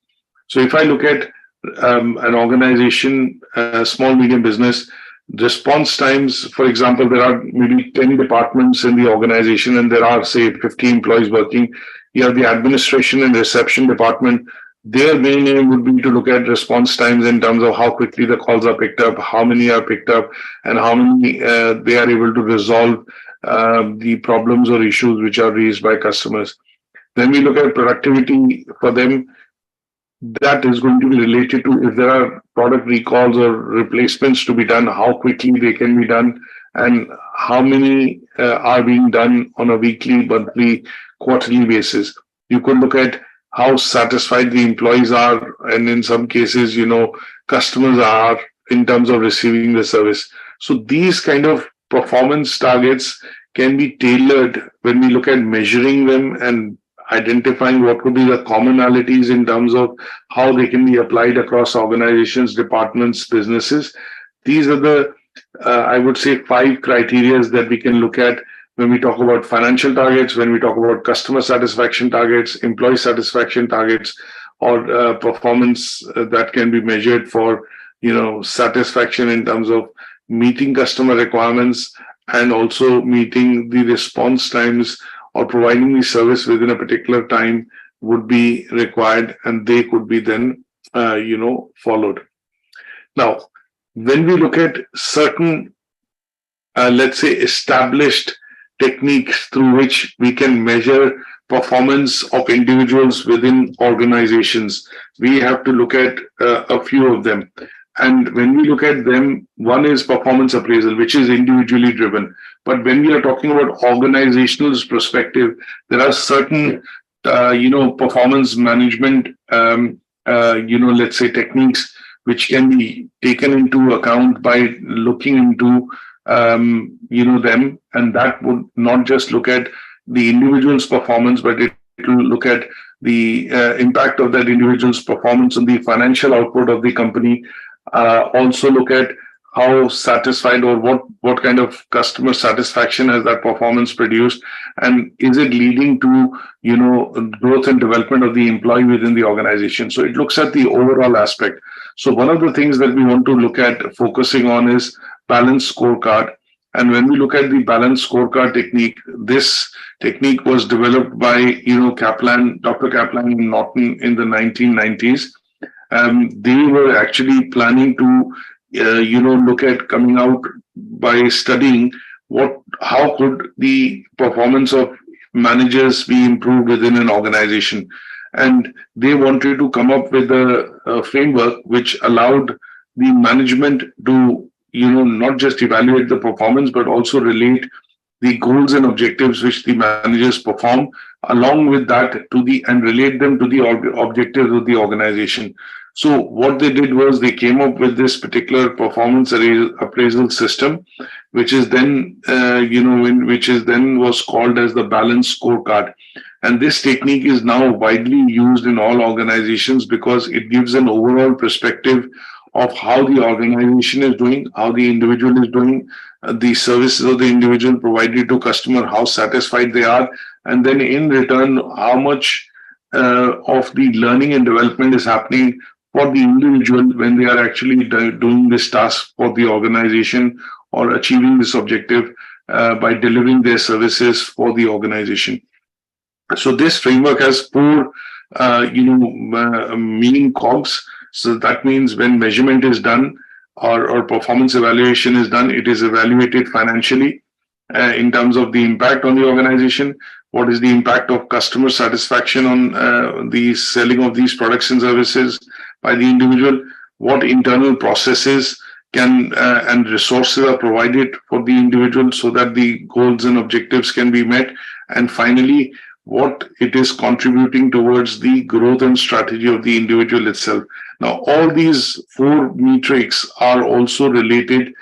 So if I look at an organization, small, medium business, response times, for example, there are maybe 10 departments in the organization and there are, say, 50 employees working. You have the administration and reception department. Their main aim would be to look at response times in terms of how quickly the calls are picked up, how many are picked up, and how many they are able to resolve the problems or issues which are raised by customers. Then we look at productivity for them. That is going to be related to if there are product recalls or replacements to be done, how quickly they can be done, and how many are being done on a weekly, monthly, quarterly basis. You could look at how satisfied the employees are, and in some cases, customers are in terms of receiving the service. So these kind of performance targets can be tailored when we look at measuring them and identifying what could be the commonalities in terms of how they can be applied across organizations, departments, businesses. These are the, I would say, 5 criteria that we can look at when we talk about financial targets, when we talk about customer satisfaction targets, employee satisfaction targets, or performance that can be measured for, satisfaction in terms of meeting customer requirements and also meeting the response times or providing the service within a particular time would be required, and they could be then, followed. Now, when we look at certain, let's say, established techniques through which we can measure performance of individuals within organizations, we have to look at a few of them. And when we look at them, one is performance appraisal, which is individually driven. But when we are talking about organizational perspective, there are certain, performance management, let's say techniques which can be taken into account by looking into, them. And that would not just look at the individual's performance, but it will look at the impact of that individual's performance on the financial output of the company. Also look at how satisfied or what kind of customer satisfaction has that performance produced, and is it leading to growth and development of the employee within the organization. So it looks at the overall aspect. So one of the things that we want to look at focusing on is balanced scorecard. And when we look at the balanced scorecard technique, this technique was developed by Dr. Kaplan and Norton in the 1990s. They were actually planning to, look at coming out by studying how could the performance of managers be improved within an organization. And they wanted to come up with a framework which allowed the management to, not just evaluate the performance, but also relate the goals and objectives which the managers perform, along with that and relate them to the objectives of the organization. So what they did was they came up with this particular performance appraisal system, which is then, was called as the balanced scorecard. And this technique is now widely used in all organizations because it gives an overall perspective of how the organization is doing, how the individual is doing, the services of the individual provided to customer, how satisfied they are, and then in return, how much of the learning and development is happening for the individual when they are actually doing this task for the organization or achieving this objective by delivering their services for the organization. So this framework has 4, meaning cogs. So that means when measurement is done, or performance evaluation is done, it is evaluated financially in terms of the impact on the organization. What is the impact of customer satisfaction on the selling of these products and services by the individual? What internal processes can and resources are provided for the individual so that the goals and objectives can be met? And finally, what it is contributing towards the growth and strategy of the individual itself. Now, all these four metrics are also related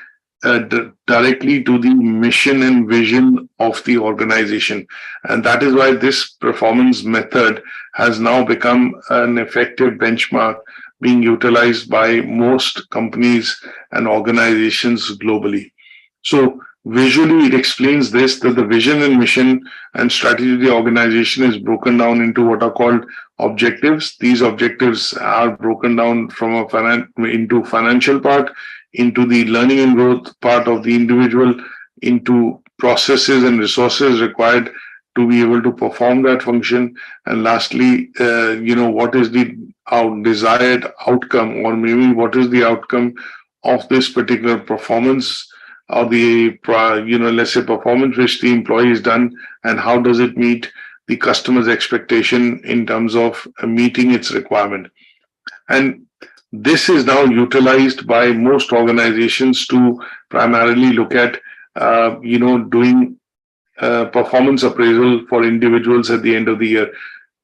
directly to the mission and vision of the organization. And that is why this performance method has now become an effective benchmark being utilized by most companies and organizations globally. So visually, it explains this, that the vision and mission and strategy of the organization is broken down into what are called objectives. These objectives are broken down from into financial part, into the learning and growth part of the individual, into processes and resources required to be able to perform that function. And lastly, what is the desired outcome, or maybe what is the outcome of this particular performance, or the, let's say performance which the employee has done, and how does it meet the customer's expectation in terms of meeting its requirement. And this is now utilized by most organizations to primarily look at, doing performance appraisal for individuals at the end of the year.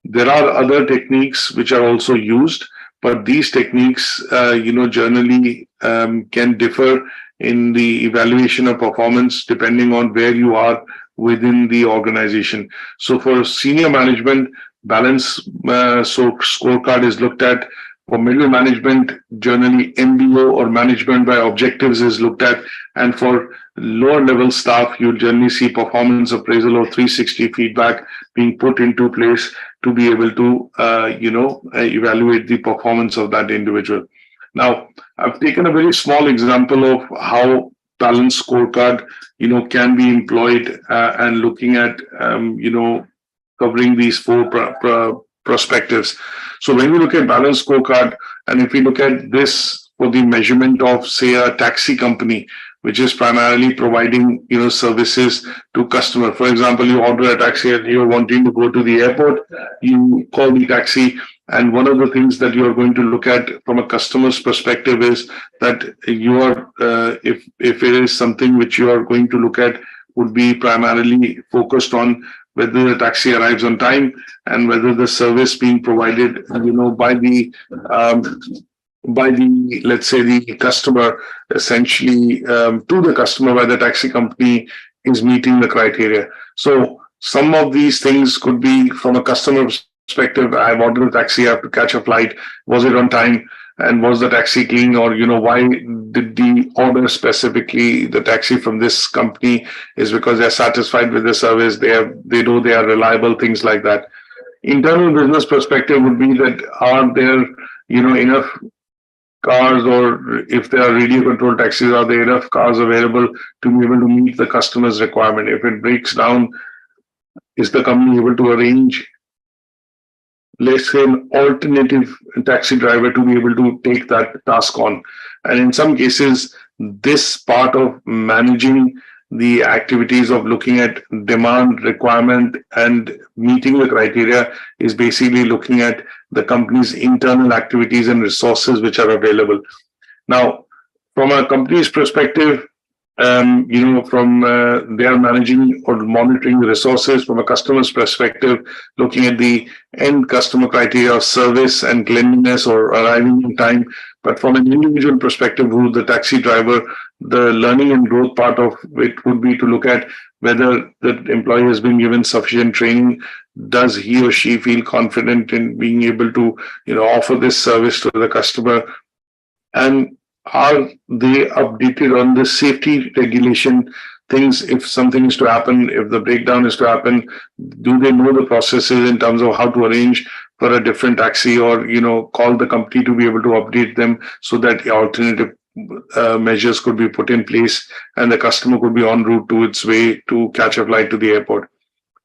There are other techniques which are also used, but these techniques, generally can differ in the evaluation of performance depending on where you are within the organization. So for senior management, balance scorecard is looked at. For middle management, generally MBO or management by objectives is looked at. And for lower level staff, you'll generally see performance appraisal or 360 feedback being put into place to be able to, evaluate the performance of that individual. Now, I've taken a very small example of how balance scorecard, can be employed and looking at, covering these four perspectives. So when we look at balance scorecard, and if we look at this for the measurement of, say, a taxi company, which is primarily providing, services to customer. For example, you order a taxi and you're wanting to go to the airport, you call the taxi. And one of the things that you are going to look at from a customer's perspective is that you are, if it is something which you are going to look at, would be primarily focused on whether the taxi arrives on time and whether the service being provided, by the, let's say, the customer, essentially to the customer by the taxi company is meeting the criteria. So some of these things could be from a customer perspective. I've ordered a taxi, I have to catch a flight. Was it on time? And was the taxi clean? Or, why did the order specifically the taxi from this company is because they're satisfied with the service. They know they are reliable, things like that. Internal business perspective would be that are there, enough cars, or if there are radio controlled taxis, are there enough cars available to be able to meet the customer's requirement? If it breaks down, is the company able to arrange, let's say, an alternative taxi driver to be able to take that task on? And in some cases, this part of managing the activities of looking at demand, requirement, and meeting the criteria is basically looking at the company's internal activities and resources which are available. Now, from a company's perspective, they are managing or monitoring the resources. From a customer's perspective, looking at the end customer criteria of service and cleanliness or arriving in time. But from an individual perspective, who the taxi driver, the learning and growth part of it would be to look at whether the employee has been given sufficient training. Does he or she feel confident in being able to, offer this service to the customer? And are they updated on the safety regulation things? If something is to happen, if the breakdown is to happen, do they know the processes in terms of how to arrange for a different taxi, or call the company to be able to update them so that alternative measures could be put in place and the customer could be en route to its way to catch a flight to the airport.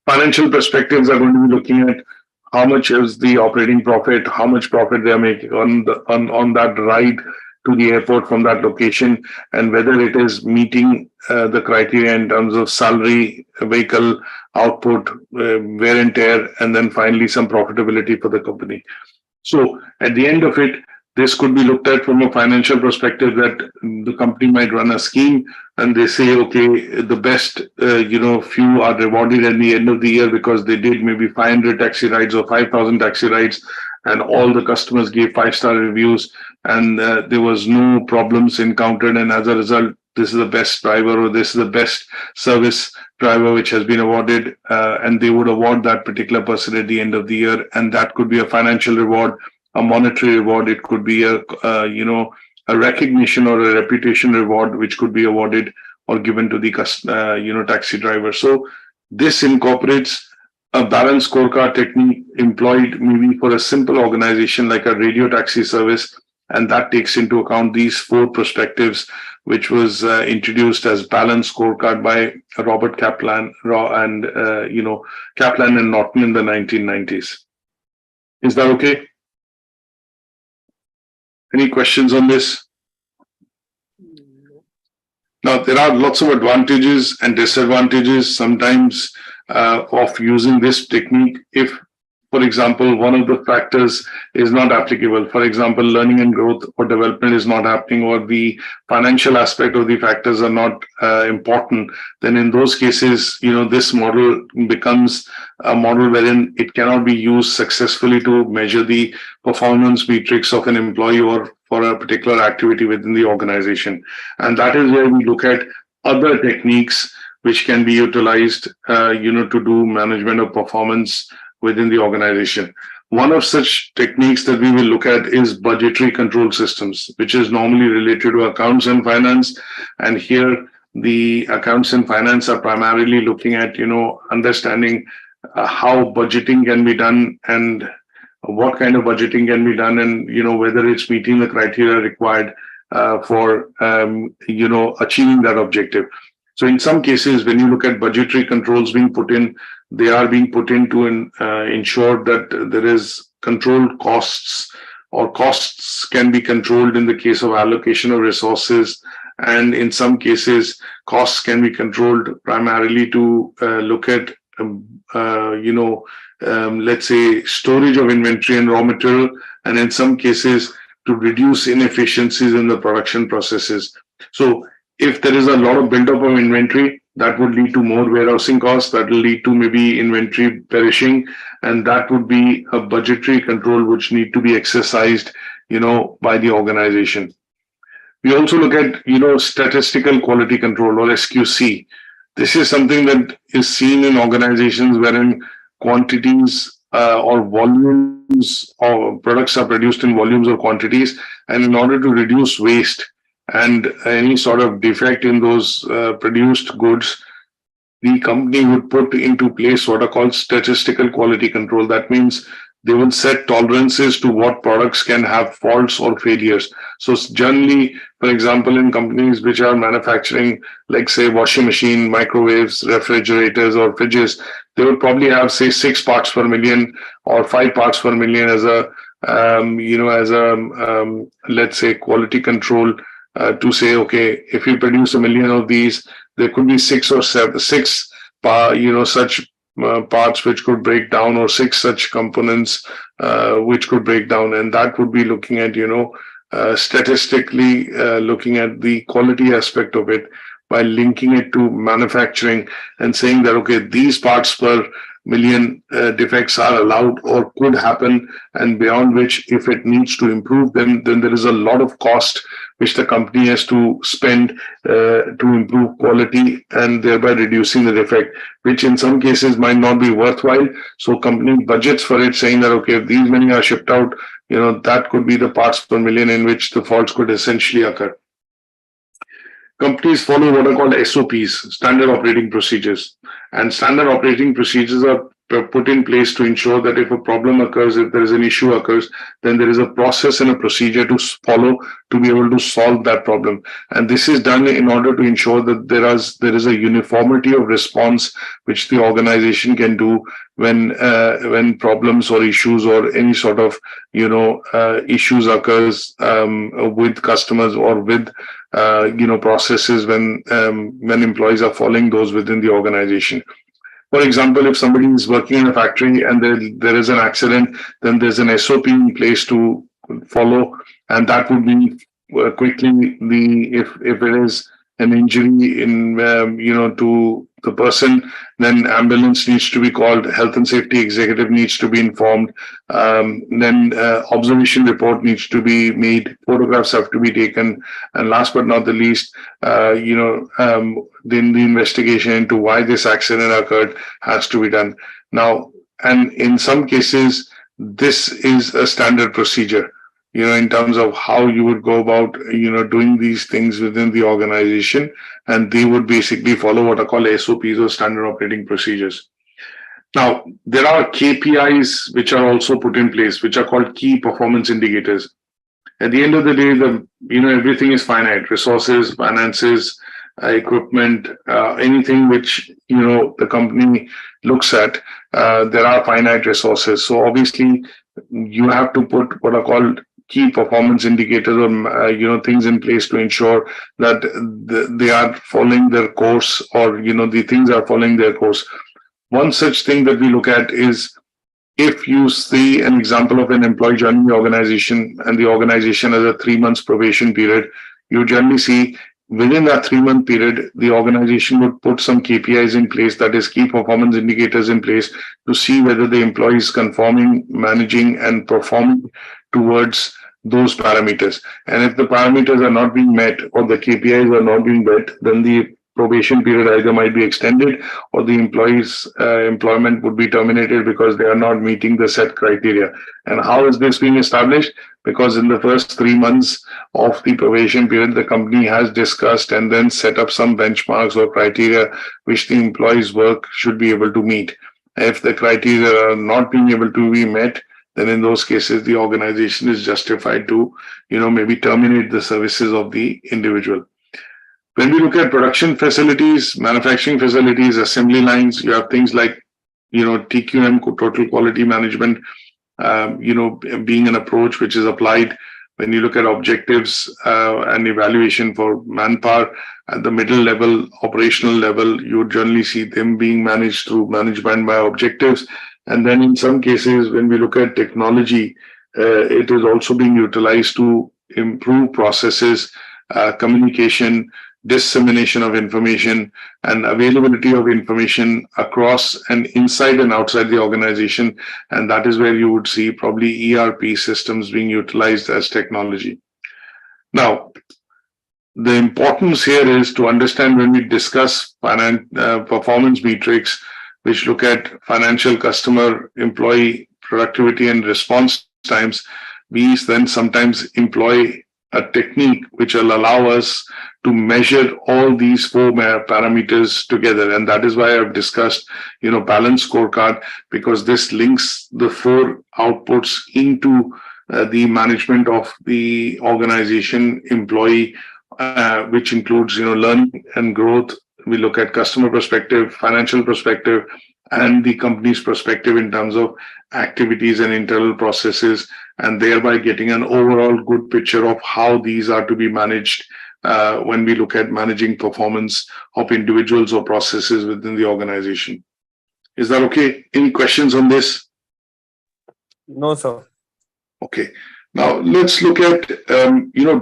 Financial perspectives are going to be looking at how much is the operating profit, how much profit they are making on that ride to the airport from that location, and whether it is meeting the criteria in terms of salary, vehicle output, wear and tear, and then finally some profitability for the company. So at the end of it, this could be looked at from a financial perspective, that the company might run a scheme and they say, okay, the best, few are rewarded at the end of the year because they did maybe 500 taxi rides or 5,000 taxi rides, and all the customers gave 5-star reviews, and there was no problems encountered. And as a result, this is the best driver, or this is the best service driver which has been awarded, and they would award that particular person at the end of the year. And that could be a financial reward, a monetary reward. It could be a recognition or a reputation reward, which could be awarded or given to the taxi driver. So this incorporates a balanced scorecard technique employed maybe for a simple organization like a radio taxi service, and that takes into account these 4 perspectives, which was introduced as balanced scorecard by Robert Kaplan and Kaplan and Norton in the 1990s. Is that okay? Any questions on this? Now, there are lots of advantages and disadvantages sometimes of using this technique. If, for example, one of the factors is not applicable, for example, learning and growth or development is not happening, or the financial aspect of the factors are not important, then in those cases, this model becomes a model wherein it cannot be used successfully to measure the performance metrics of an employee or for a particular activity within the organization. And that is where we look at other techniques which can be utilized, to do management of performance within the organization. One of such techniques that we will look at is budgetary control systems, which is normally related to accounts and finance. And here the accounts and finance are primarily looking at, understanding how budgeting can be done and what kind of budgeting can be done, and, whether it's meeting the criteria required for, achieving that objective. So in some cases, when you look at budgetary controls being put in, they are being put in to ensure that there is controlled costs, or costs can be controlled in the case of allocation of resources. And in some cases, costs can be controlled primarily to look at, let's say, storage of inventory and raw material, and in some cases to reduce inefficiencies in the production processes. So if there is a lot of buildup of inventory, that would lead to more warehousing costs, that will lead to maybe inventory perishing, and that would be a budgetary control which need to be exercised, by the organization. We also look at, statistical quality control, or SQC. This is something that is seen in organizations wherein quantities or volumes of products are produced in volumes or quantities, and in order to reduce waste and any sort of defect in those produced goods, the company would put into place what are called statistical quality control. That means they will set tolerances to what products can have faults or failures. So generally, for example, in companies which are manufacturing, like say washing machine, microwaves, refrigerators, or fridges, they would probably have, say, 6 parts per million or 5 parts per million as a, let's say, quality control. To say, okay, if you produce 1 million of these, there could be 6 or 7, such parts which could break down, or 6 such components which could break down, and that would be looking at, statistically looking at the quality aspect of it by linking it to manufacturing and saying that, okay, these parts per million defects are allowed or could happen, and beyond which, if it needs to improve, then there is a lot of cost which the company has to spend to improve quality, and thereby reducing the defect, which in some cases might not be worthwhile. So company budgets for it, saying that, okay, if these many are shipped out, that could be the parts per million in which the faults could essentially occur. Companies follow what are called SOPs, standard operating procedures. And standard operating procedures are put in place to ensure that if a problem occurs, if there is an issue occurs, then there is a process and a procedure to follow to be able to solve that problem. And this is done in order to ensure that there is a uniformity of response which the organization can do when problems or issues or any sort of issues occurs with customers or with processes when employees are following those within the organization. For example, if somebody is working in a factory and there is an accident, then there's an SOP in place to follow, and that would be quickly if it is an injury in to the person, then ambulance needs to be called, health and safety executive needs to be informed, then observation report needs to be made, photographs have to be taken, and last but not the least, then the investigation into why this accident occurred has to be done. Now, and in some cases, this is a standard procedure, in terms of how you would go about, doing these things within the organization, and they would basically follow what are called SOPs or standard operating procedures. Now, there are KPIs which are also put in place, which are called key performance indicators. At the end of the day, everything is finite: resources, finances, equipment, anything which the company looks at. There are finite resources, so obviously you have to put what are called key performance indicators or things in place to ensure that they are following their course, or the things are following their course. One such thing that we look at is, if you see an example of an employee joining the organization and the organization has a 3 months probation period, you generally see within that 3-month period, the organization would put some KPIs in place, that is key performance indicators in place, to see whether the employee is conforming, managing and performing towards those parameters. And if the parameters are not being met or the KPIs are not being met, then the probation period either might be extended or the employee's employment would be terminated because they are not meeting the set criteria. And how is this being established? Because in the first 3 months of the probation period, the company has discussed and then set up some benchmarks or criteria which the employee's work should be able to meet. If the criteria are not being able to be met, then in those cases, the organization is justified to, maybe terminate the services of the individual. When we look at production facilities, manufacturing facilities, assembly lines, you have things like, TQM, total quality management, being an approach which is applied. When you look at objectives and evaluation for manpower at the middle level, operational level, you would generally see them being managed through management by objectives. And then in some cases, when we look at technology, it is also being utilized to improve processes, communication, dissemination of information, and availability of information across and inside and outside the organization. And that is where you would see probably ERP systems being utilized as technology. Now, the importance here is to understand, when we discuss performance metrics, which look at financial, customer, employee productivity and response times, we then sometimes employ a technique which will allow us to measure all these 4 parameters together. And that is why I've discussed, balanced scorecard, because this links the 4 outputs into the management of the organization employee, which includes, learning and growth. We look at customer perspective, financial perspective, and the company's perspective in terms of activities and internal processes, and thereby getting an overall good picture of how these are to be managed when we look at managing performance of individuals or processes within the organization. Is that okay? Any questions on this? No, sir. Okay. Now let's look at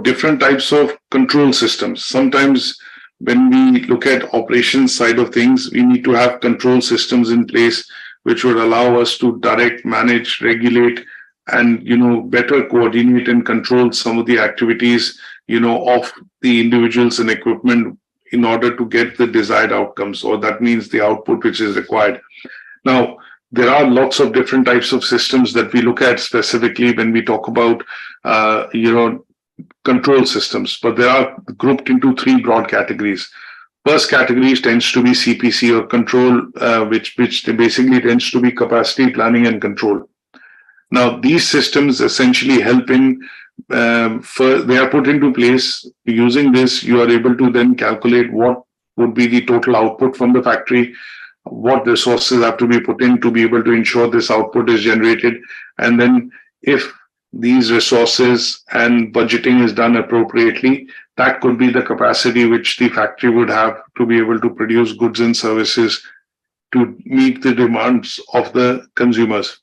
different types of control systems. Sometimes when we look at operations side of things, we need to have control systems in place which would allow us to direct, manage, regulate, and better coordinate and control some of the activities of the individuals and equipment in order to get the desired outcomes, or that means the output which is required. Now, there are lots of different types of systems that we look at specifically when we talk about control systems, but they are grouped into 3 broad categories. First category tends to be CPC or control, which basically tends to be capacity planning and control. Now, these systems essentially help in, they are put into place. Using this, you are able to then calculate what would be the total output from the factory, what resources have to be put in to be able to ensure this output is generated. And then if these resources and budgeting is done appropriately, that could be the capacity which the factory would have to be able to produce goods and services to meet the demands of the consumers.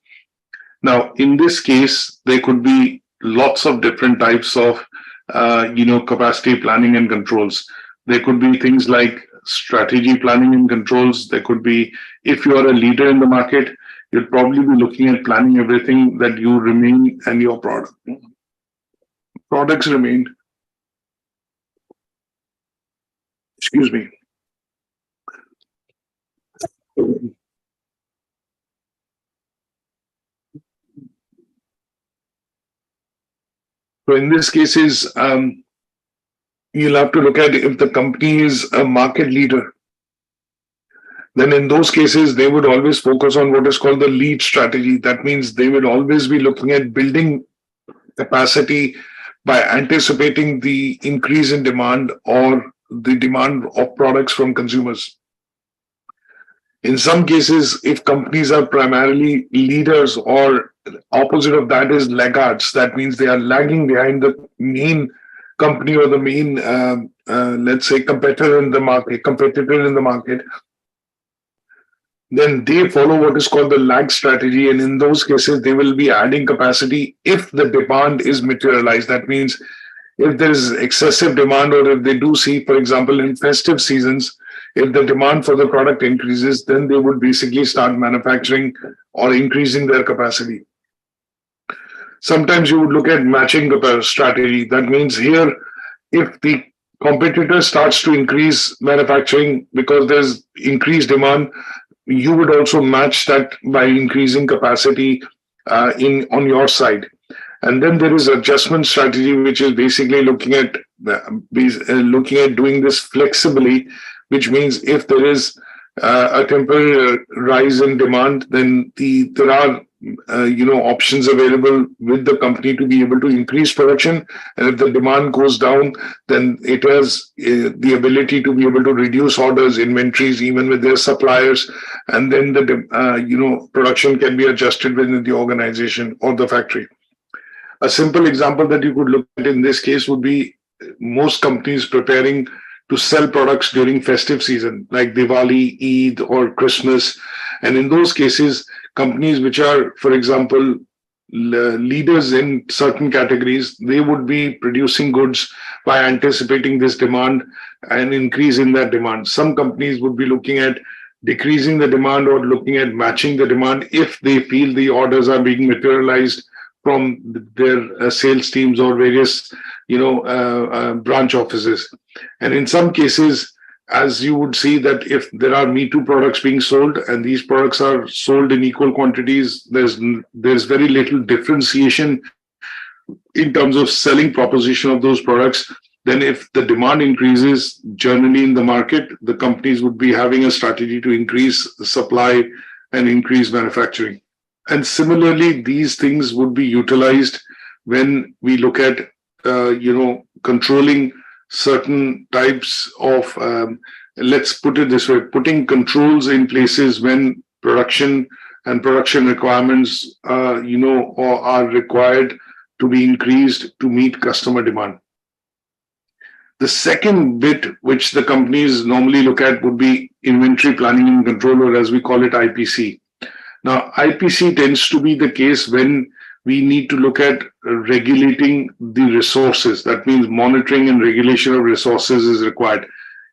Now, in this case, there could be lots of different types of, capacity planning and controls. There could be things like strategy planning and controls. There could be, if you are a leader in the market, you'll probably be looking at planning everything that you remain and your products remain. Excuse me. So in this cases, you'll have to look at if the company is a market leader. Then in those cases, they would always focus on what is called the lead strategy. That means they would always be looking at building capacity by anticipating the increase in demand or the demand of products from consumers. In some cases, if companies are primarily leaders or opposite of that is laggards, that means they are lagging behind the main company or the main, let's say, competitor in the market, then they follow what is called the lag strategy. And in those cases, they will be adding capacity if the demand is materialized. That means if there is excessive demand, or if they do see, for example, in festive seasons, if the demand for the product increases, then they would basically start manufacturing or increasing their capacity. Sometimes you would look at matching strategy. That means here, if the competitor starts to increase manufacturing because there's increased demand, you would also match that by increasing capacity on your side. And then there is adjustment strategy, which is basically looking at doing this flexibly, which means if there is a temporary rise in demand, then there are options available with the company to be able to increase production. And if the demand goes down, then it has the ability to be able to reduce orders, inventories, even with their suppliers. And then the production can be adjusted within the organization or the factory. A simple example that you could look at in this case would be most companies preparing to sell products during festive season, like Diwali, Eid, or Christmas. And in those cases, companies which are, for example, leaders in certain categories, they would be producing goods by anticipating this demand and increase in that demand. Some companies would be looking at decreasing the demand or looking at matching the demand if they feel the orders are being materialized from their sales teams or various, branch offices. And in some cases, as you would see that if there are Me Too products being sold and these products are sold in equal quantities, there's very little differentiation in terms of selling proposition of those products. Then if the demand increases generally in the market, the companies would be having a strategy to increase supply and increase manufacturing. And similarly, these things would be utilized when we look at, controlling certain types of, let's put it this way, putting controls in places when production and production requirements, are required to be increased to meet customer demand. The second bit which the companies normally look at would be inventory planning and control, or as we call it, IPC. Now, IPC tends to be the case when we need to look at regulating the resources. That means monitoring and regulation of resources is required.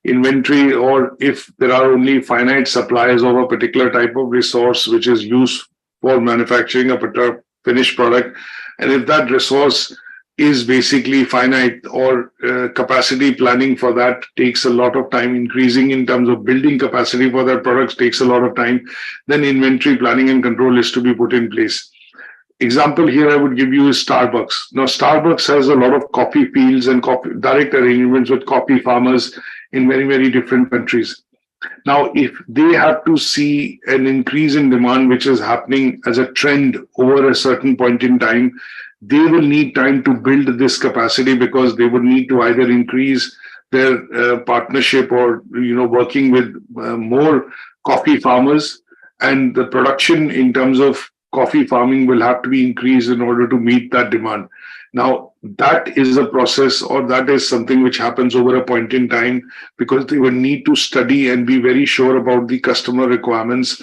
Inventory, or if there are only finite supplies of a particular type of resource which is used for manufacturing a finished product, and if that resource is basically finite, or capacity planning for that takes a lot of time, increasing in terms of building capacity for that product takes a lot of time, then inventory planning and control is to be put in place. Example here I would give you is Starbucks. Now, Starbucks has a lot of coffee fields and direct arrangements with coffee farmers in very, very different countries. Now, if they have to see an increase in demand, which is happening as a trend over a certain point in time, they will need time to build this capacity, because they would need to either increase their partnership or, working with more coffee farmers, and the production in terms of coffee farming will have to be increased in order to meet that demand. Now, that is a process, or that is something which happens over a point in time, because they will need to study and be very sure about the customer requirements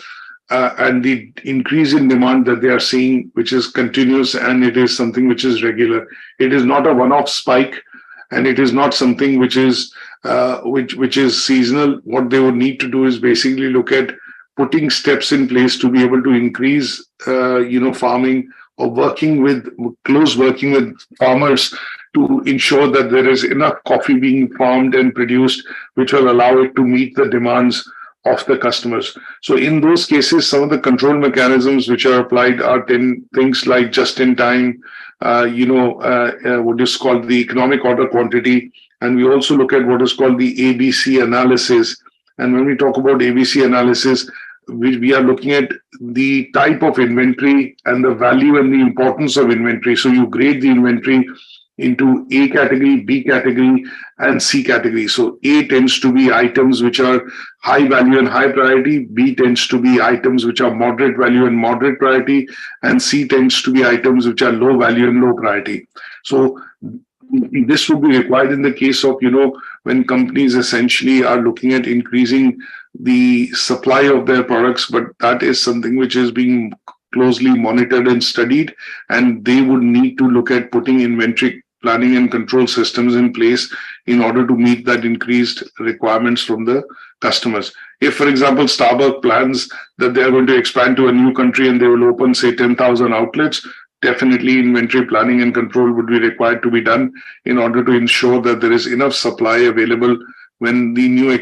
and the increase in demand that they are seeing, which is continuous, and it is something which is regular. It is not a one-off spike, and it is not something which is seasonal. What they would need to do is basically look at putting steps in place to be able to increase, farming, or working with farmers to ensure that there is enough coffee being farmed and produced, which will allow it to meet the demands of the customers. So in those cases, some of the control mechanisms which are applied are things like just in time, what is called the economic order quantity. And we also look at what is called the ABC analysis. And when we talk about ABC analysis, we are looking at the type of inventory and the value and the importance of inventory. So you grade the inventory into A category, B category, and C category. So A tends to be items which are high value and high priority, B tends to be items which are moderate value and moderate priority, and C tends to be items which are low value and low priority. So this would be required in the case of, when companies essentially are looking at increasing the supply of their products, but that is something which is being closely monitored and studied, and they would need to look at putting inventory planning and control systems in place in order to meet that increased requirements from the customers. If, for example, Starbucks plans that they are going to expand to a new country and they will open, say, 10,000 outlets, definitely inventory planning and control would be required to be done in order to ensure that there is enough supply available when the new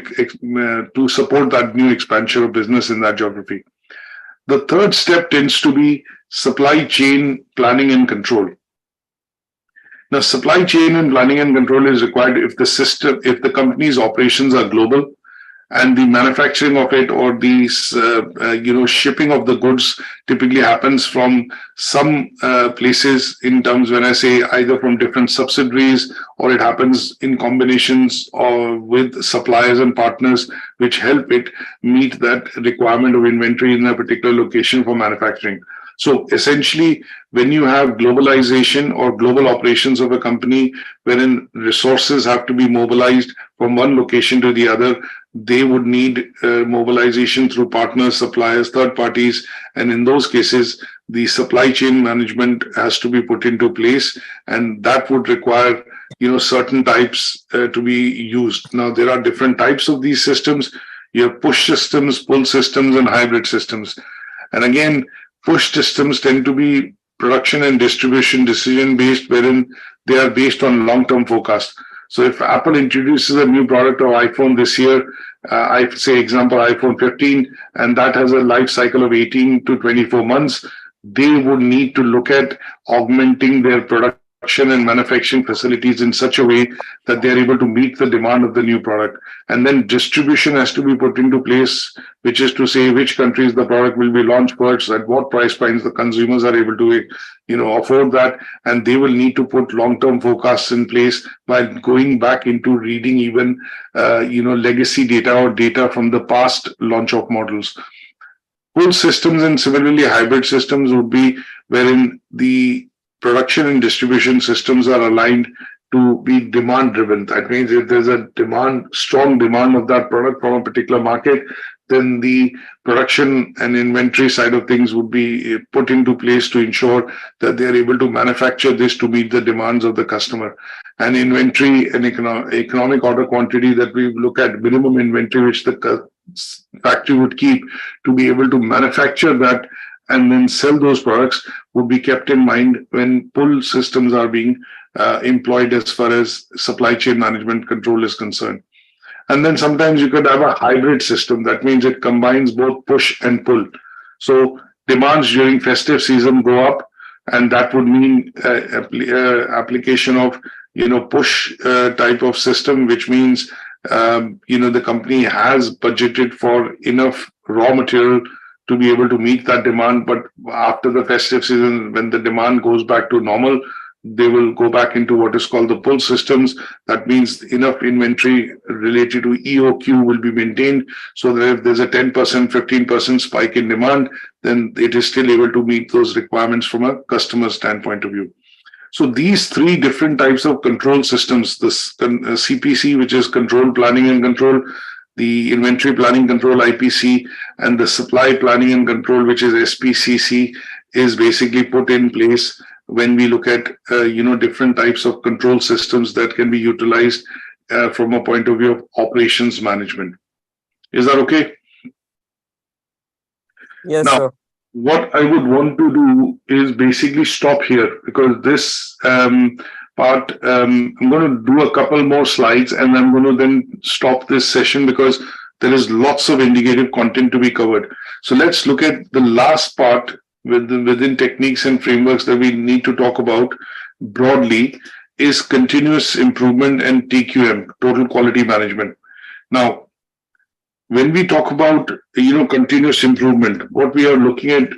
to support that new expansion of business in that geography. The third step tends to be supply chain planning and control. Now, supply chain and planning and control is required if the company's operations are global, and the manufacturing of it, or the shipping of the goods typically happens from some places, in terms when I say either from different subsidiaries, or it happens in combinations or with suppliers and partners which help it meet that requirement of inventory in a particular location for manufacturing. So essentially, when you have globalization or global operations of a company, wherein resources have to be mobilized from one location to the other, they would need mobilization through partners, suppliers, third parties. And in those cases, the supply chain management has to be put into place, and that would require, certain types to be used. Now, there are different types of these systems. You have push systems, pull systems, and hybrid systems. And again, push systems tend to be production and distribution decision based, wherein they are based on long-term forecast. So if Apple introduces a new product of iPhone this year, I say example iPhone 15, and that has a life cycle of 18 to 24 months, they would need to look at augmenting their production and manufacturing facilities in such a way that they are able to meet the demand of the new product. And then distribution has to be put into place, which is to say which countries the product will be launched first, at what price points the consumers are able to afford that, and they will need to put long-term forecasts in place by going back into reading even legacy data or data from the past launch of models. Pull systems and similarly hybrid systems would be wherein the production and distribution systems are aligned to be demand driven. That means if there's a strong demand of that product from a particular market, then the production and inventory side of things would be put into place to ensure that they are able to manufacture this to meet the demands of the customer. And inventory and economic order quantity, that we look at minimum inventory which the factory would keep to be able to manufacture that and then sell those products, would be kept in mind when pull systems are being employed as far as supply chain management control is concerned. And then sometimes you could have a hybrid system. That means it combines both push and pull. So demands during festive season go up, and that would mean application of push type of system, which means the company has budgeted for enough raw material to be able to meet that demand. But after the festive season, when the demand goes back to normal, they will go back into what is called the pull systems. That means enough inventory related to EOQ will be maintained, so that if there's a 10%, 15% spike in demand, then it is still able to meet those requirements from a customer standpoint of view. So these three different types of control systems, the CPC, which is control planning and control, the inventory planning control, IPC, and the supply planning and control, which is SPCC, is basically put in place when we look at different types of control systems that can be utilized from a point of view of operations management. Is that okay? Yes, now, sir. What I would want to do is basically stop here, because this part, I'm going to do a couple more slides and I'm going to then stop this session, because there is lots of indicative content to be covered. So let's look at the last part within techniques and frameworks that we need to talk about broadly, is continuous improvement and TQM, total quality management. Now, when we talk about continuous improvement, what we are looking at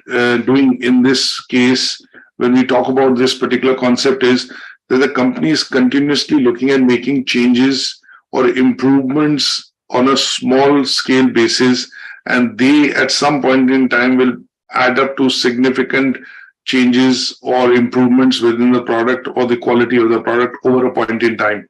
doing in this case, when we talk about this particular concept, is that the company is continuously looking at making changes or improvements on a small scale basis, and they at some point in time will add up to significant changes or improvements within the product or the quality of the product over a point in time.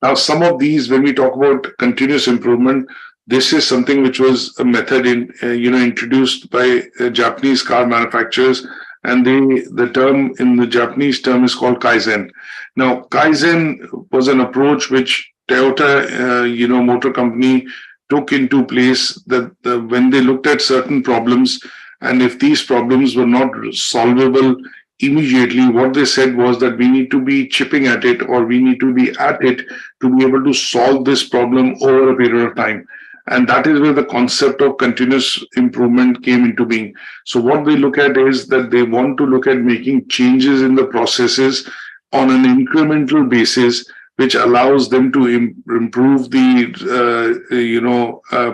Now, some of these, when we talk about continuous improvement, this is something which was a method introduced by Japanese car manufacturers, and the term in the Japanese term is called Kaizen. Now, Kaizen was an approach which Toyota, motor company, took into place that when they looked at certain problems, and if these problems were not solvable immediately, what they said was that we need to be chipping at it, or we need to be at it to be able to solve this problem over a period of time. And that is where the concept of continuous improvement came into being. So what they look at is that they want to look at making changes in the processes on an incremental basis, which allows them to improve the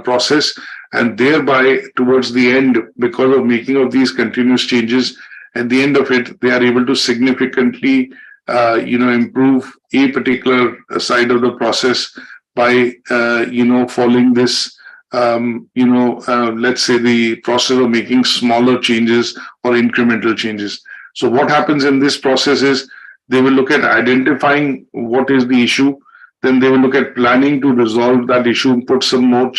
process, and thereby towards the end, because of making of these continuous changes, at the end of it, they are able to significantly improve a particular side of the process by following this let's say the process of making smaller changes or incremental changes. So what happens in this process is they will look at identifying what is the issue, then they will look at planning to resolve that issue, put some more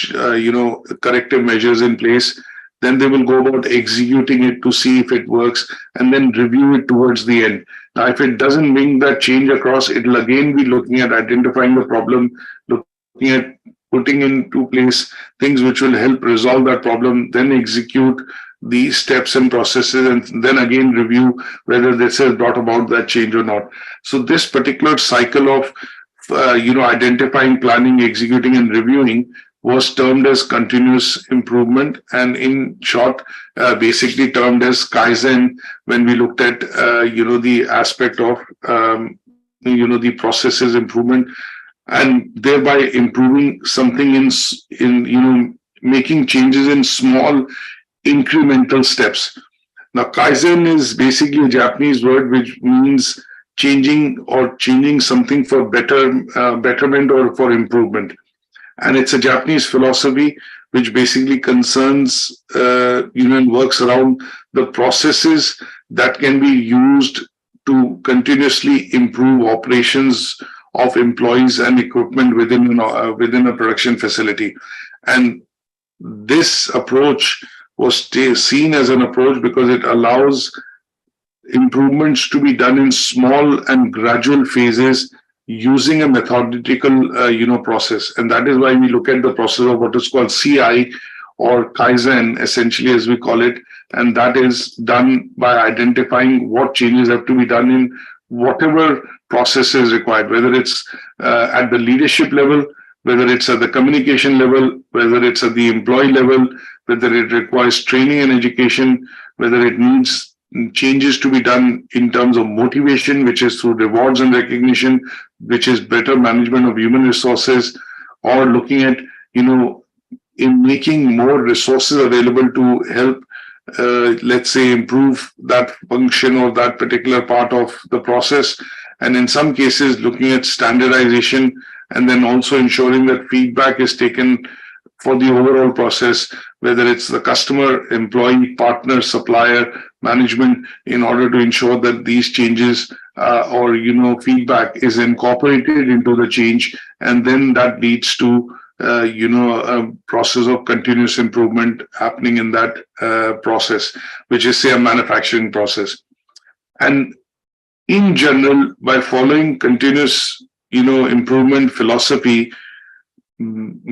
corrective measures in place. Then they will go about executing it to see if it works, and then review it towards the end. Now, if it doesn't bring that change across, it will again be looking at identifying the problem, looking at putting into place things which will help resolve that problem, then execute these steps and processes, and then again review whether this has brought about that change or not. So this particular cycle of identifying, planning, executing, and reviewing was termed as continuous improvement, and in short, basically termed as Kaizen, when we looked at the aspect of the processes improvement, and thereby improving something in making changes in small incremental steps. Now, Kaizen is basically a Japanese word which means changing something for betterment or for improvement. And it's a Japanese philosophy which basically concerns, and works around the processes that can be used to continuously improve operations of employees and equipment within a production facility. And this approach was seen as an approach because it allows improvements to be done in small and gradual phases using a methodical process. And that is why we look at the process of what is called CI, or Kaizen, essentially, as we call it. And that is done by identifying what changes have to be done in whatever process is required, whether it's at the leadership level, whether it's at the communication level, whether it's at the employee level, whether it requires training and education, whether it needs changes to be done in terms of motivation, which is through rewards and recognition, which is better management of human resources, or looking at, in making more resources available to help, let's say, improve that function or that particular part of the process. And in some cases, looking at standardization and then also ensuring that feedback is taken for the overall process, whether it's the customer, employee, partner, supplier, management, in order to ensure that these changes or feedback is incorporated into the change, and then that leads to a process of continuous improvement happening in that process, which is, say, a manufacturing process. And in general, by following continuous improvement philosophy,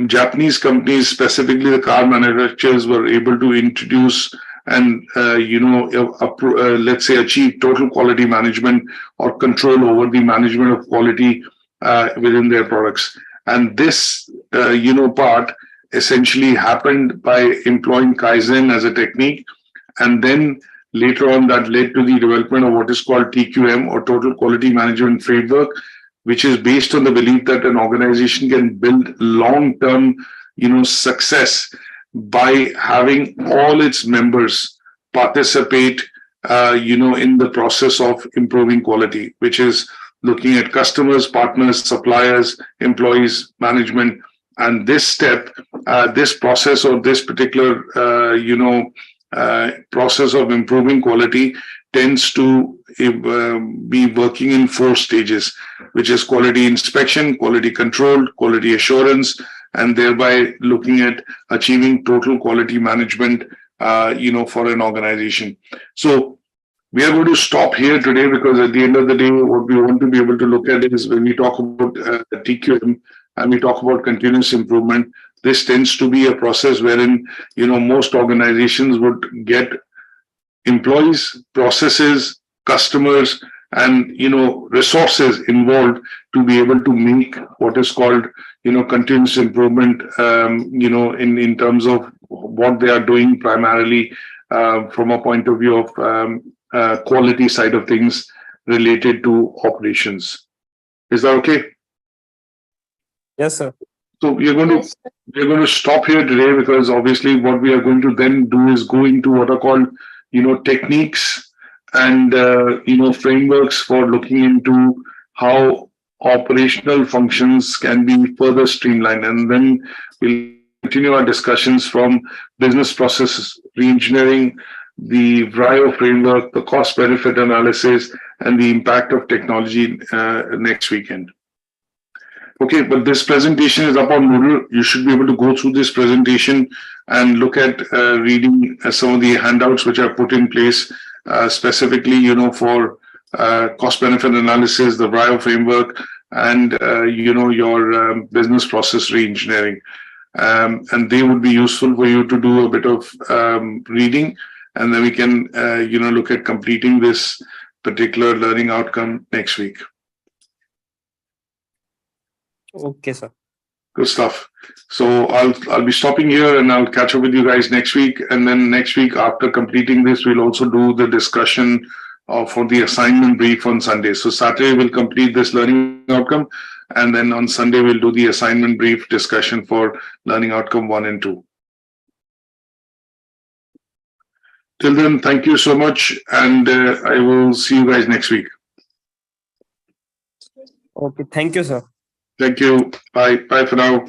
Japanese companies, specifically the car manufacturers, were able to introduce and let's say achieve total quality management or control over the management of quality within their products. And this part essentially happened by employing Kaizen as a technique, and then later on that led to the development of what is called TQM, or Total Quality Management Framework, which is based on the belief that an organization can build long-term, success by having all its members participate, in the process of improving quality, which is looking at customers, partners, suppliers, employees, management. And this step, this process, or this particular, process of improving quality tends to be working in 4 stages, which is quality inspection, quality control, quality assurance, and thereby looking at achieving total quality management, for an organization. So we are going to stop here today, because at the end of the day, what we want to be able to look at is, when we talk about TQM and we talk about continuous improvement, this tends to be a process wherein, most organizations would get employees, processes, customers, and resources involved to be able to make what is called continuous improvement, in terms of what they are doing primarily from a point of view of quality side of things related to operations. Is that okay? Yes, sir. So we're going to stop here today, because obviously what we are going to then do is go into what are called techniques and frameworks for looking into how operational functions can be further streamlined, and then we'll continue our discussions from business process reengineering, the VRIO framework, the cost benefit analysis, and the impact of technology next weekend. Okay, but this presentation is up on Moodle. You should be able to go through this presentation and look at reading some of the handouts which are put in place specifically, for cost benefit analysis, the VRIO framework, and your business process reengineering. And they would be useful for you to do a bit of reading, and then we can look at completing this particular learning outcome next week. Okay, sir. Good stuff. So I'll be stopping here, and I'll catch up with you guys next week. And then next week, after completing this, we'll also do the discussion for the assignment brief on Sunday. So Saturday we'll complete this learning outcome, and then on Sunday we'll do the assignment brief discussion for learning outcome 1 and 2. Till then, thank you so much, and I will see you guys next week. Okay, thank you, sir. Thank you. Bye. Bye for now.